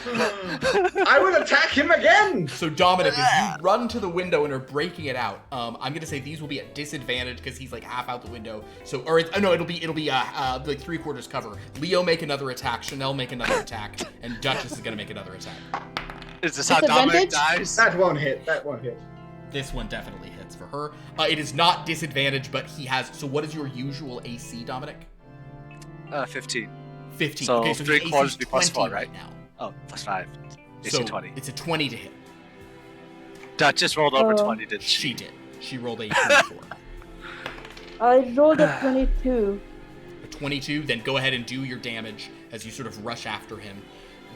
I will attack him again! So Dominic, as you run to the window and are breaking it out, I'm gonna say these will be at disadvantage because he's half out the window. So, it'll be 3/4 cover. Leo make another attack, Sha'Nehl make another attack, and Duchess is gonna make another attack. Is this how Dominic Disadvantage? dies? That won't hit. That won't hit. This one definitely hits for her. It is not disadvantage, but he has. So what is your usual AC, Dominic? 15. 15. So okay, so his 3/4 AC would be plus 4, 20 right? now. Oh, +5. AC So 20. it's a 20 to hit. Duchess rolled over Oh. 20, didn't She she? did. She rolled a 24. I rolled a 22. A 22, then go ahead and do your damage as you sort of rush after him.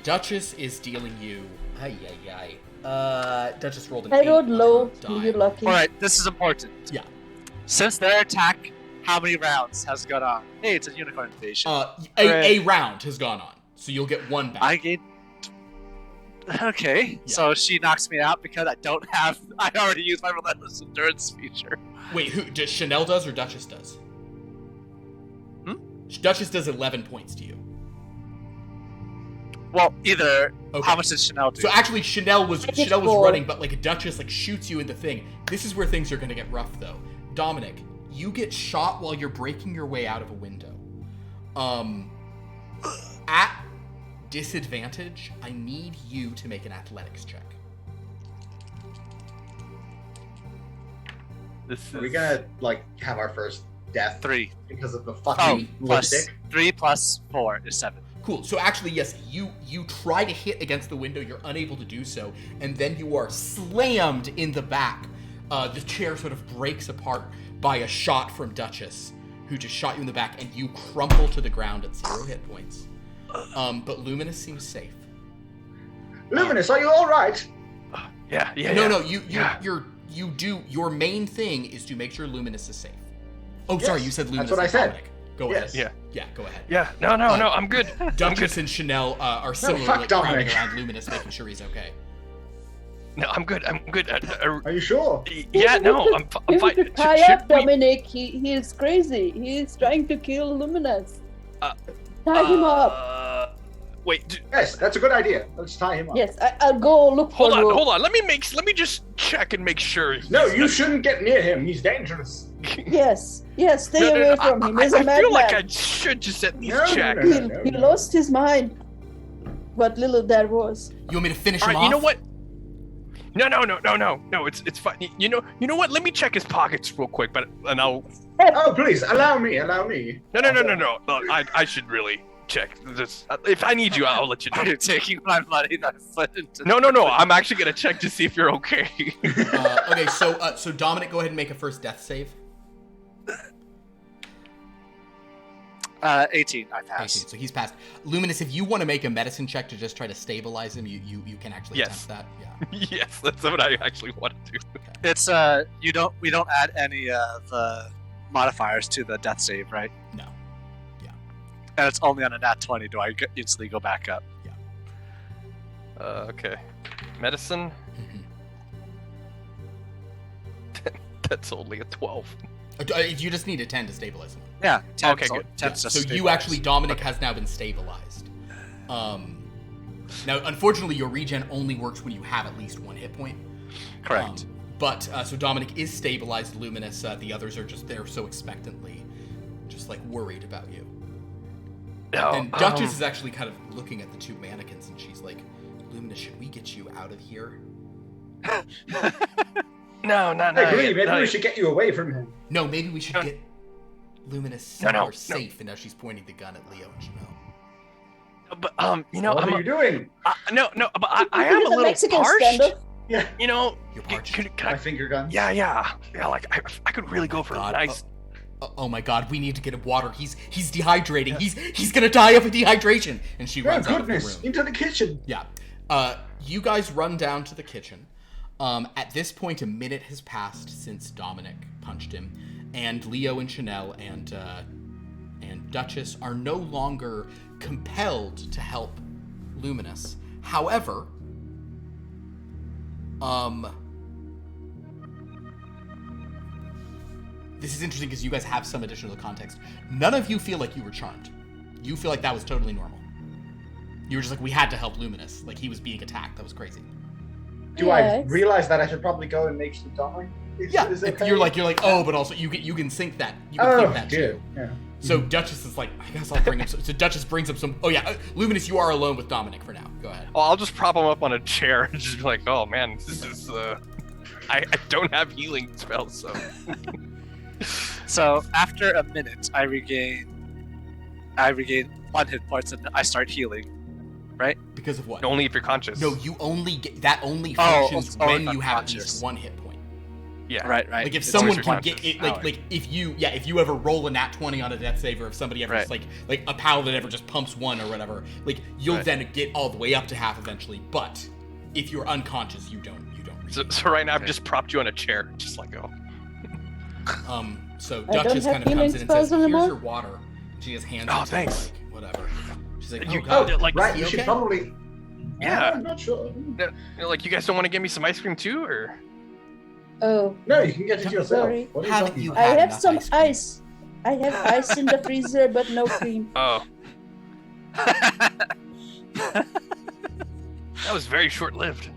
Duchess is dealing you. Duchess rolled an 8 I rolled on low. her die. You're lucky. Alright, this is important. Yeah. Since their attack, how many rounds has gone on? Hey, it's a unicorn invasion. A round has gone on, so you'll get 1 back. I gained. Okay, Yeah. so she knocks me out because I don't have. I already used my relentless endurance feature. Wait, who does Sha'Nehl does or Duchess does? Hmm? Duchess does 11 points to you. Well, either. Okay. How much did Sha'Nehl do? So actually, Sha'Nehl was I did Sha'Nehl was 4. running, but Duchess shoots you in the thing. This is where things are gonna get rough, though. Dominic, you get shot while you're breaking your way out of a window. At disadvantage, I need you to make an athletics check. This Are we is gonna like have our first death 3. because of the Oh, fucking plus lipstick? 3 plus 4 is 7. Cool. So actually, yes, you try to hit against the window. You're unable to do so, and then you are slammed in the back. The chair sort of breaks apart by a shot from Duchess, who just shot you in the back, and you crumple to the ground at 0 hit points. But Luminus seems safe. Luminus, are you all right? yeah. No, Yeah. your main thing is to make sure Luminus is safe. Oh, Yes, sorry, you said Luminus. that's what I and said. Dominic. Go Yes. ahead. Yeah, go ahead. Yeah. No, I'm good. Duchess and Sha'Nehl are similarly fuck crowding Dominic. around Luminus, making sure he's okay. No, I'm good. Are you sure? Yeah, no, I'm You fine. need to tie Should up we- Dominic. He is crazy. He is trying to kill Luminus. Tie him up. Wait, Yes, that's a good idea. Let's tie him up. Yes, I'll go look for hold rope. on. Let me just check and make sure. No, he's you not- shouldn't get near him. He's dangerous. Yes, stay No, away from him. He's a I madman. feel like I should just at least No, no, check. no. He lost his mind. What little there was. You want me to finish All him right, off? you know what? No, it's fine. You know what? Let me check his pockets real quick, and I'll. Oh, please, allow me. No. I should really check this. If I need you, I'll let you Are know. you taking my money that I put into No. I'm actually gonna check to see if you're okay. Okay, so Dominic, go ahead and make a first death save. 18, I 18, passed. so he's passed. Luminus, if you want to make a medicine check to just try to stabilize him, you can actually Yes. attempt that. Yeah. Yes, that's what I actually want to do. It's we don't add any modifiers to the death save, right? No. And it's only on a nat 20. Do I instantly go back up? Okay. Medicine. Mhm. That's only a 12. You just need a 10 to stabilize him. Yeah. 10, Okay, good. 10 Yeah, just so you stabilize. actually, Dominic has now been stabilized. Now, unfortunately, your regen only works when you have at least 1 hit point. Correct. But so Dominic is stabilized. Luminus, the others are just there so expectantly, just like worried about you. No. And Duchess is actually kind of looking at the 2 mannequins, and she's like, "Luminus, should we get you out of here?" No. I agree. Maybe we should get you away from him. No, maybe we should No. get Luminus No, somewhere no. safe. And now she's pointing the gun at Leo and Sha'Nehl. But What are you doing? no, but I He's am a little Mexican parched. standoff. Yeah, You know, You're parched. can my I, finger guns. yeah. Like I could really go for a God. nice. Oh my God, we need to get him water. He's dehydrating. He's gonna die of dehydration. And she Oh runs out of the goodness! room. Into the kitchen. Yeah. You guys run down to the kitchen. At this point, a minute has passed since Dominic punched him, and Leo and Sha'Nehl and Duchess are no longer compelled to help Luminus. However, this is interesting because you guys have some additional context. None of you feel like you were charmed. You feel like that was totally normal. You were just like, we had to help Luminus. Like, he was being attacked. That was crazy. Do I Yes. realize that I should probably go and make some Dominic? Yeah, Is it okay? you're like, oh, but also you can think that. You can Oh, think that dear. too. Yeah. So Duchess is like, I guess I'll bring him. So Duchess brings up some. Oh yeah, Luminus, you are alone with Dominic for now. Go ahead. Oh, I'll just prop him up on a chair and just be like, oh man, this is I don't have healing spells, so. So after a minute, I regain 1 hit points and I start healing. Right? Because of what? Only if you're conscious. No, you only get that only Oh, functions oh, when I'm you have at conscious. least 1 hit point. Yeah. Right. Like if It's someone always can conscious. get it, like if you ever roll a nat 20 on a death save, or if somebody ever Right. just like a paladin ever just pumps 1 or whatever, like you'll Right. then get all the way up to half eventually. But if you're unconscious, you don't. So right now I've Okay. just propped you on a chair, just like So I don't Duchess have kind of healing comes in and says, spells "Here's anymore." your water." She just hands Oh, it to thanks. him, like whatever. She's like, You- "Oh God." Oh, like, right. is You he should okay? probably. Yeah. I'm not sure. like you guys don't want to give me some ice cream too, or? Oh, No, you can get it yourself. Sorry. What are you Haven't talking you about? I had have enough some ice cream? ice. I have ice in the freezer, but no cream. Oh, that was very short-lived.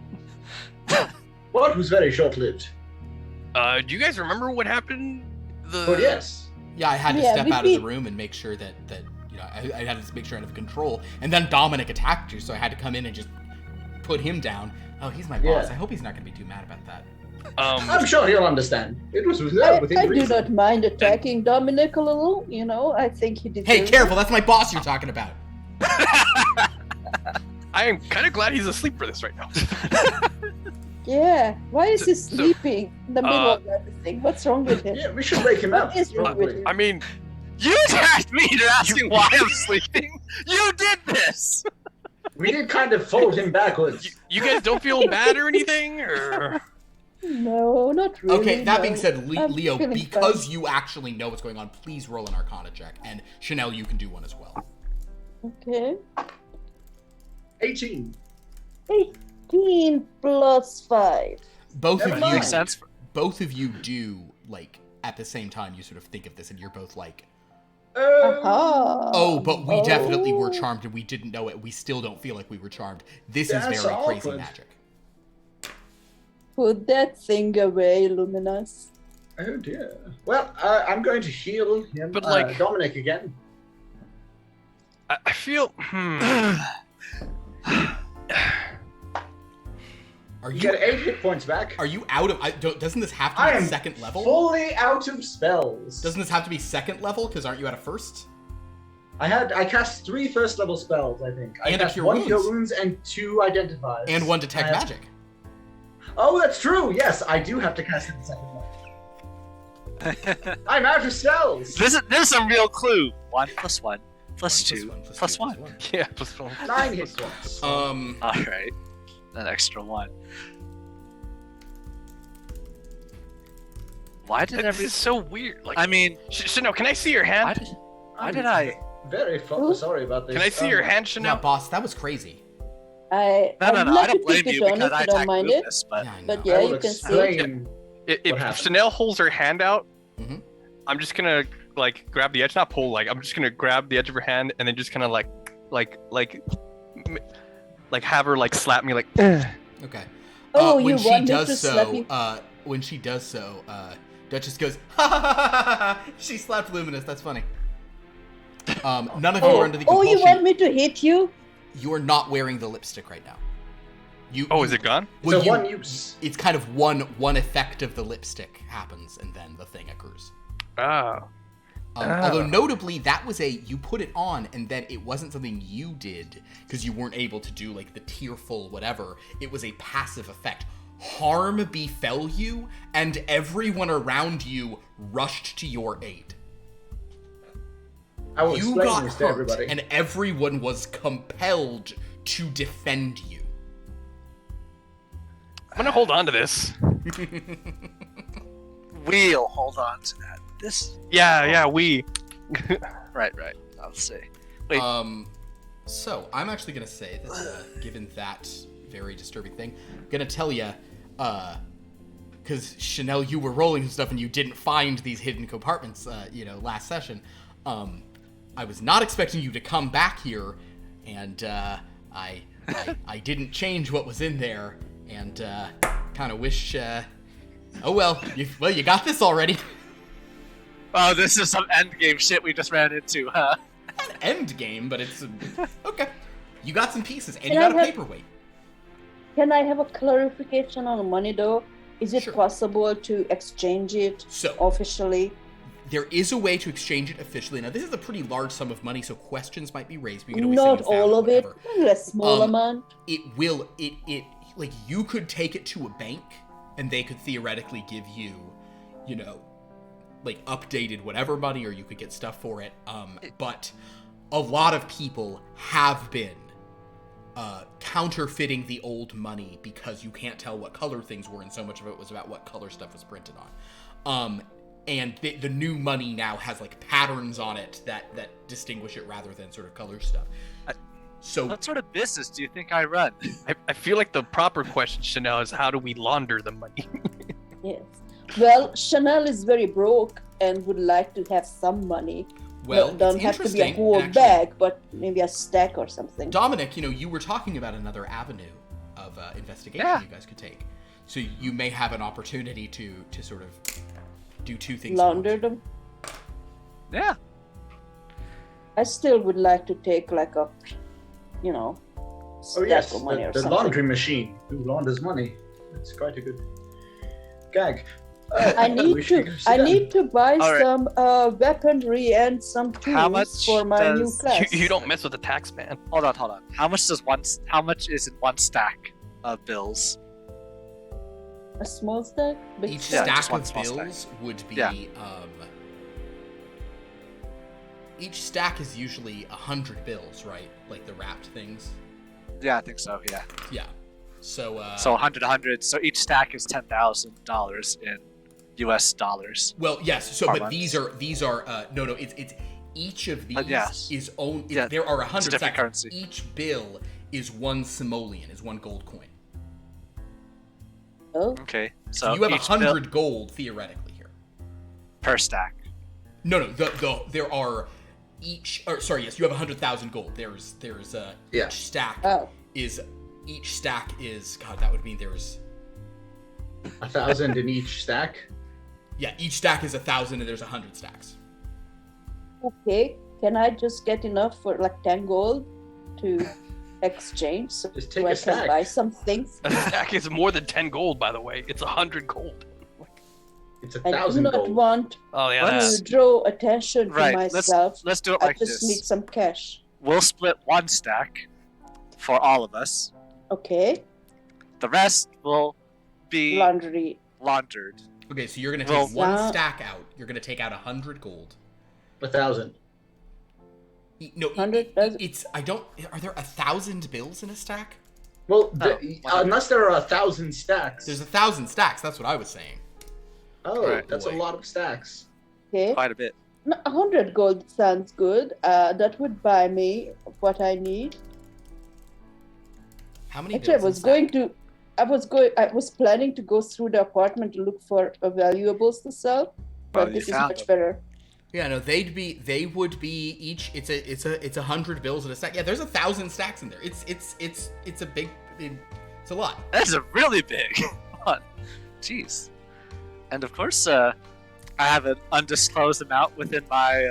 What was very short-lived? Do you guys remember what happened? But yes. Yeah, I had to Yeah, step we out of the beat- room and make sure that you know I had to make sure I had control. And then Dominic attacked you, so I had to come in and just put him down. Oh, he's my boss. Yeah. I hope he's not going to be too mad about that. I'm sure he'll understand. It was I within do reason. not mind attacking Dominic a little. I think he deserves. Hey, careful! That's my boss you're talking about. I am kind of glad he's asleep for this right now. Yeah. Why is he So- sleeping in the middle of everything? What's wrong with him? Yeah, we should wake him up. What is wrong with probably. him? I mean, You attacked me. You're asking why I'm sleeping. You did this. We did kind of fold him backwards. you guys don't feel bad or anything, or No, not really. Okay, that no. being said, I'm Leo, feeling because you actually know what's going on, please roll an Arcana check, and Sha'Nehl, you can do one as well. Okay. 18. 18 plus 5. Both Never of mind. you, Makes sense. both of you do like at the same time. You sort of think of this, and you're both like, Aha. "Oh, but we definitely were Oh. charmed, and we didn't know it. We still don't feel like we were charmed. This is That's very crazy awkward. magic." Put that thing away, Luminus. Oh dear. Well, I'm going to heal him, But, like- Dominic again. I feel. Are You you get 8 hit points back. are you out of? Doesn't this have to I be am second level? fully out of spells. Doesn't this have to be second level? Because aren't you at a first? I cast 3 first level spells, I think. I And a cast Cure 1 Wounds. Cure Wounds and 2 Identifies. And one detect I have- magic. Oh, that's true. Yes, I do have to cast it the second level. I'm out of spells. There's a real clue. 1 plus 1 plus 2 1 plus two 1. Yeah, plus one. 9 hit points. All right, an extra 1. Why did This every? is so weird. Like, I mean, Chanel, can I see your hand? why did I? Very Ooh. sorry about this. Can I see your hand, Now, Chanel? boss, that was crazy. I'd No, love I to don't blame keep you it on because if I you don't attacked mind it. Luminus, but Yeah, I know. But I yeah, will you can see. explain. If What happened? Chanel holds her hand out, Mhm. I'm just gonna like grab the edge, not pull. Like I'm just gonna grab the edge of her hand and then just kind of like have her like slap me like. Okay. Oh, when you she want me does to slap you? when she does so, Duchess goes, ha ha ha ha ha! She slapped Luminus. That's funny. None of you are under the Oh, compulsion. you want me to hit you? You are not wearing the lipstick right now. Oh, is it gone? Well, It's a 1 use. It's kind of one effect of the lipstick happens, and then the thing occurs. Ah. Although notably, that was you put it on, and then it wasn't something you did because you weren't able to do like the tearful whatever. It was a passive effect. Harm befell you, and everyone around you rushed to your aid. I will You explain got this to hurt, everybody. and everyone was compelled to defend you. I'm gonna hold on to this. we'll hold on to that. This. Yeah, we. Right. I'll say. Wait. So I'm actually gonna say that, given that very disturbing thing, I'm gonna tell you, because Sha'Nehl, you were rolling some stuff and you didn't find these hidden compartments, last session. I was not expecting you to come back here, and I didn't change what was in there, and kind of wish. Oh well, you got this already. Oh, this is some endgame shit we just ran into, huh? An end game, but it's okay. You got some pieces, and Can you got I a have- paperweight. Can I have a clarification on the money though? Is it Sure. possible to exchange it So officially? there is a way to exchange it officially. Now this is a pretty large sum of money, so questions might be raised. But you can always say Not you found all of it, whatever. a small amount. It will. It like you could take it to a bank, and they could theoretically give you, like updated whatever money, or you could get stuff for it. But a lot of people have been counterfeiting the old money because you can't tell what color things were, and so much of it was about what color stuff was printed on. And the new money now has like patterns on it that distinguish it rather than sort of color stuff. So What sort of business do you think I run? I feel like the proper question, Chanel, is how do we launder the money? Yes. Well, Sha'Nehl is very broke and would like to have some money. well, It doesn't it's have to be a interesting, whole actually. bag, but maybe a stack or something. Dominic, you were talking about another avenue of investigation Yeah. you guys could take. So you may have an opportunity to sort of do two things. Launder them. Yeah. I still would like to take like a, Oh stack yes, of money or the something. laundry machine who launders money. It's quite a good. gag. I need to buy All right. some weaponry and some How much tools for my new does- class. You don't mess with the tax man. Hold on. How much is in one stack of bills? A small stack? Big Each Yeah, stack just one of small stack. bills would be. Yeah. Each stack is usually 100 bills, right? Like the wrapped things. Yeah, I think so. Yeah. Yeah. So. So 100. So each stack is $10,000 in U.S. dollars. Well, yes. So, but Parlance. these are no. It's each of these yes. is own. Yeah, there are 100 it's a different stacks. currency. Each bill is one simoleon, is one gold coin. Oh, Okay. So So you have each bill 100 gold theoretically here. per stack. No. There are each. Or sorry, yes, you have 100,000 gold. There's Yeah. each stack oh. is. Each stack is. God, that would mean there's. 1,000 in each stack. Yeah, each stack is 1,000, and there's 100 stacks. Okay. Can I just get enough for like 10 gold to exchange so Just take I a can stack. buy some things? A stack is more than 10 gold, by the way. It's 100 gold. It's I do 1,000 not gold. want Oh yeah, Let's- to draw attention to Right. myself. Let's do it I like just this. need some cash. We'll split one stack for all of us. Okay. The rest will be Laundry. laundered. Okay, so you're gonna Well- take one Yeah. stack out. You're gonna take out 100 gold. 1,000. No, 100 doesn't- it's. I don't. Are there 1,000 bills in a stack? Well, Oh, unless there are 1,000 stacks. There's 1,000 stacks. That's what I was saying. Oh, Right. that's Boy. a lot of stacks. Okay. Quite a bit. No, 100 gold sounds good. That would buy me what I need. How many Actually, I bills? was I was planning to go through the apartment to look for valuables to sell, but Well, you this is found much them. better. Yeah, no, they would be each. It's 100 bills in a stack. Yeah, there's 1,000 stacks in there. It's a big. It's a lot. That's a really big one. Jeez. And of course, I have an undisclosed amount within my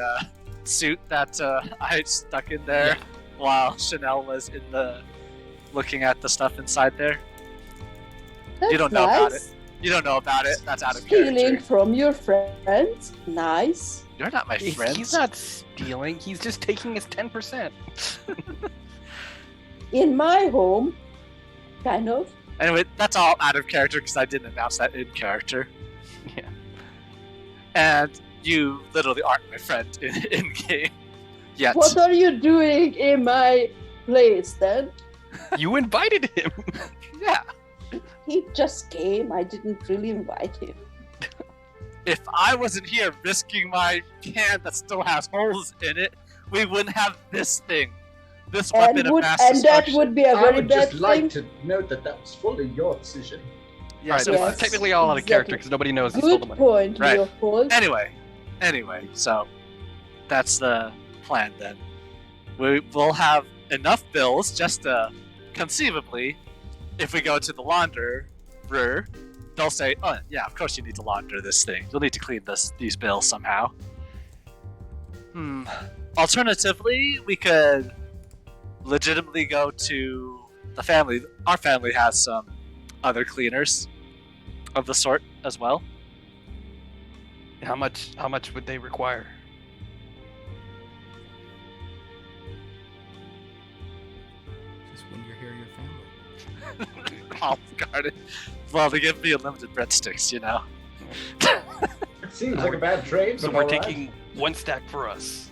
suit that I stuck in there Yeah. while Sha'Nehl was in the looking at the stuff inside there. That's don't know nice. about it. You don't know about it. That's out of Stealing character. from your friends. Nice. You're not my friend. he's not stealing. He's just taking his 10%. In my home, kind of. Anyway, that's all out of character because I didn't announce that in character. Yeah. And you literally aren't my friend in game yet. What are you doing in my place then? You invited him. Yeah. He just came. I didn't really invite him. If I wasn't here risking my hand that still has holes in it, we wouldn't have this thing. This weapon of mass And that destruction. would be a I very would bad just like thing. to note that that was fully your decision. Yeah, Right, so this Yes. is technically all out of character Exactly. because nobody knows he stole the Good money. point, Right. Leopold. Anyway, so that's the plan then. We will have enough bills just to conceivably, if we go to the launderer, they'll say, "Oh yeah, of course you need to launder this thing. You'll need to clean these bills somehow." Alternatively, we could legitimately go to the family. Our family has some other cleaners of the sort as well. How much would they require? Just when you're here, your family. Olive Garden. Well, they give me unlimited breadsticks, you know. It seems like a bad trade, So but we're all right. taking one stack for us.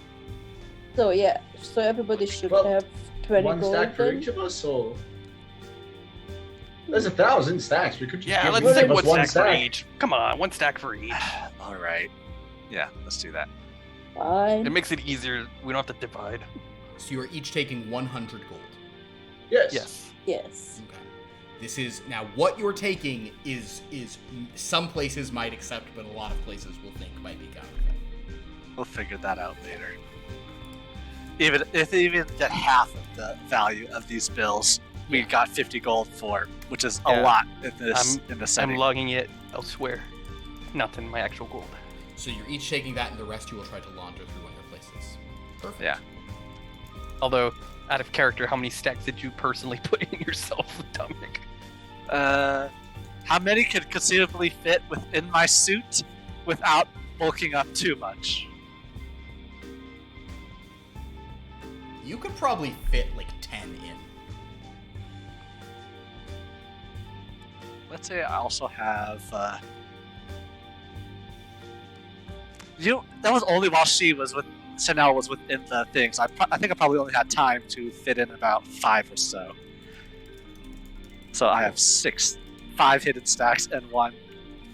So yeah, so everybody should Well, have 20 one gold stack for then. each of us, or there's 1,000 stacks. We could just Yeah, give let's each take of us one stack for each. Come on, one stack for each. All right. Yeah, let's do that. Fine. It makes it easier. We don't have to divide. So you are each taking 100 gold. Yes. Yes. Yes. Okay. This is now what you're taking is some places might accept, but a lot of places will think might be counterfeit. We'll figure that out later. Even if they even get half of the value of these bills, we got 50 gold for, which is a Yeah. lot in this I'm setting. logging it elsewhere, not in my actual gold. So you're each taking that, and the rest you will try to launder through other places. Perfect. Yeah. Although, out of character, how many stacks did you personally put in yourself, Dominic? How many could conceivably fit within my suit without bulking up too much? You could probably fit like 10 in. Let's say I also have. That was only while Sha'Nehl was within the things. I think I probably only had time to fit in about 5 or so. So I have 5 hidden stacks and 1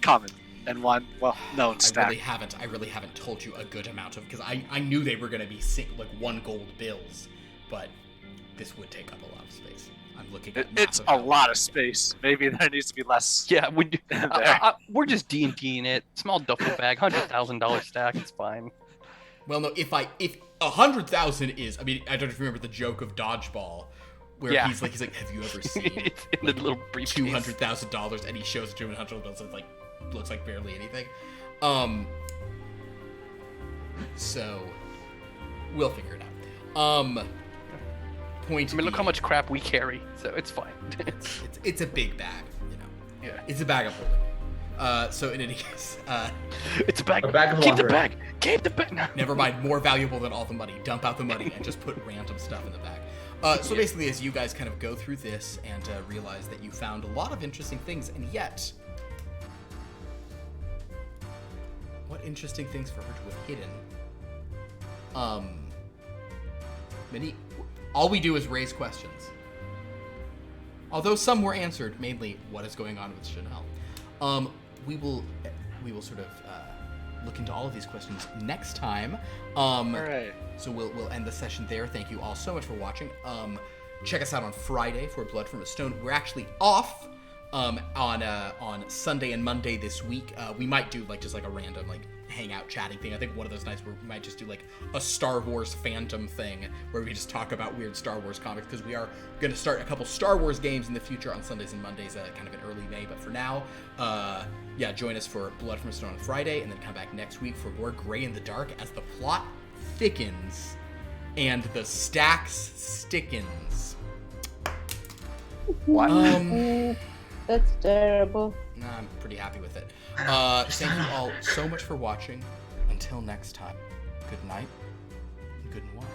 common and 1 known stack. I really haven't told you a good amount of, because I knew they were going to be like 1 gold bills, but this would take up a lot of space. I'm looking at it's a lot of space. Maybe there needs to be less. Yeah, we're just D&Ding it. Small duffel bag, $100,000 stack. It's fine. Well, no, if 100,000 is, I mean, I don't know if you remember the joke of dodgeball, where he's like, have you ever seen it's in the little briefcase. $200,000, and he shows it to him, and $100,000 is like looks like barely anything. So we'll figure it out. Point. I mean, look how much crap we carry, so it's fine. it's a big bag, you know. Yeah. It's a bag of holding. So in any case, it's a bag. A bag of Keep the laundry. bag. Keep the bag. No. Never mind, more valuable than all the money. Dump out the money and just put random stuff in the bag. So basically, as you guys kind of go through this and realize that you found a lot of interesting things, and yet, what interesting things for her to have hidden? All we do is raise questions. Although some were answered, mainly what is going on with Sha'Nehl. We will sort of look into all of these questions next time. All right. So we'll end the session there. Thank you all so much for watching. Check us out on Friday for Blood from a Stone. We're actually off on Sunday and Monday this week. We might do just a random hangout chatting thing. I think one of those nights where we might just do a Star Wars fandom thing where we just talk about weird Star Wars comics, because we are going to start a couple Star Wars games in the future on Sundays and Mondays, kind of in early May. But for now, join us for Blood from a Stone on Friday, and then come back next week for more Gray in the Dark as the plot thickens and the stacks stickens. What? That's terrible. I'm pretty happy with it. Thank you all so much for watching. Until next time, good night and good one.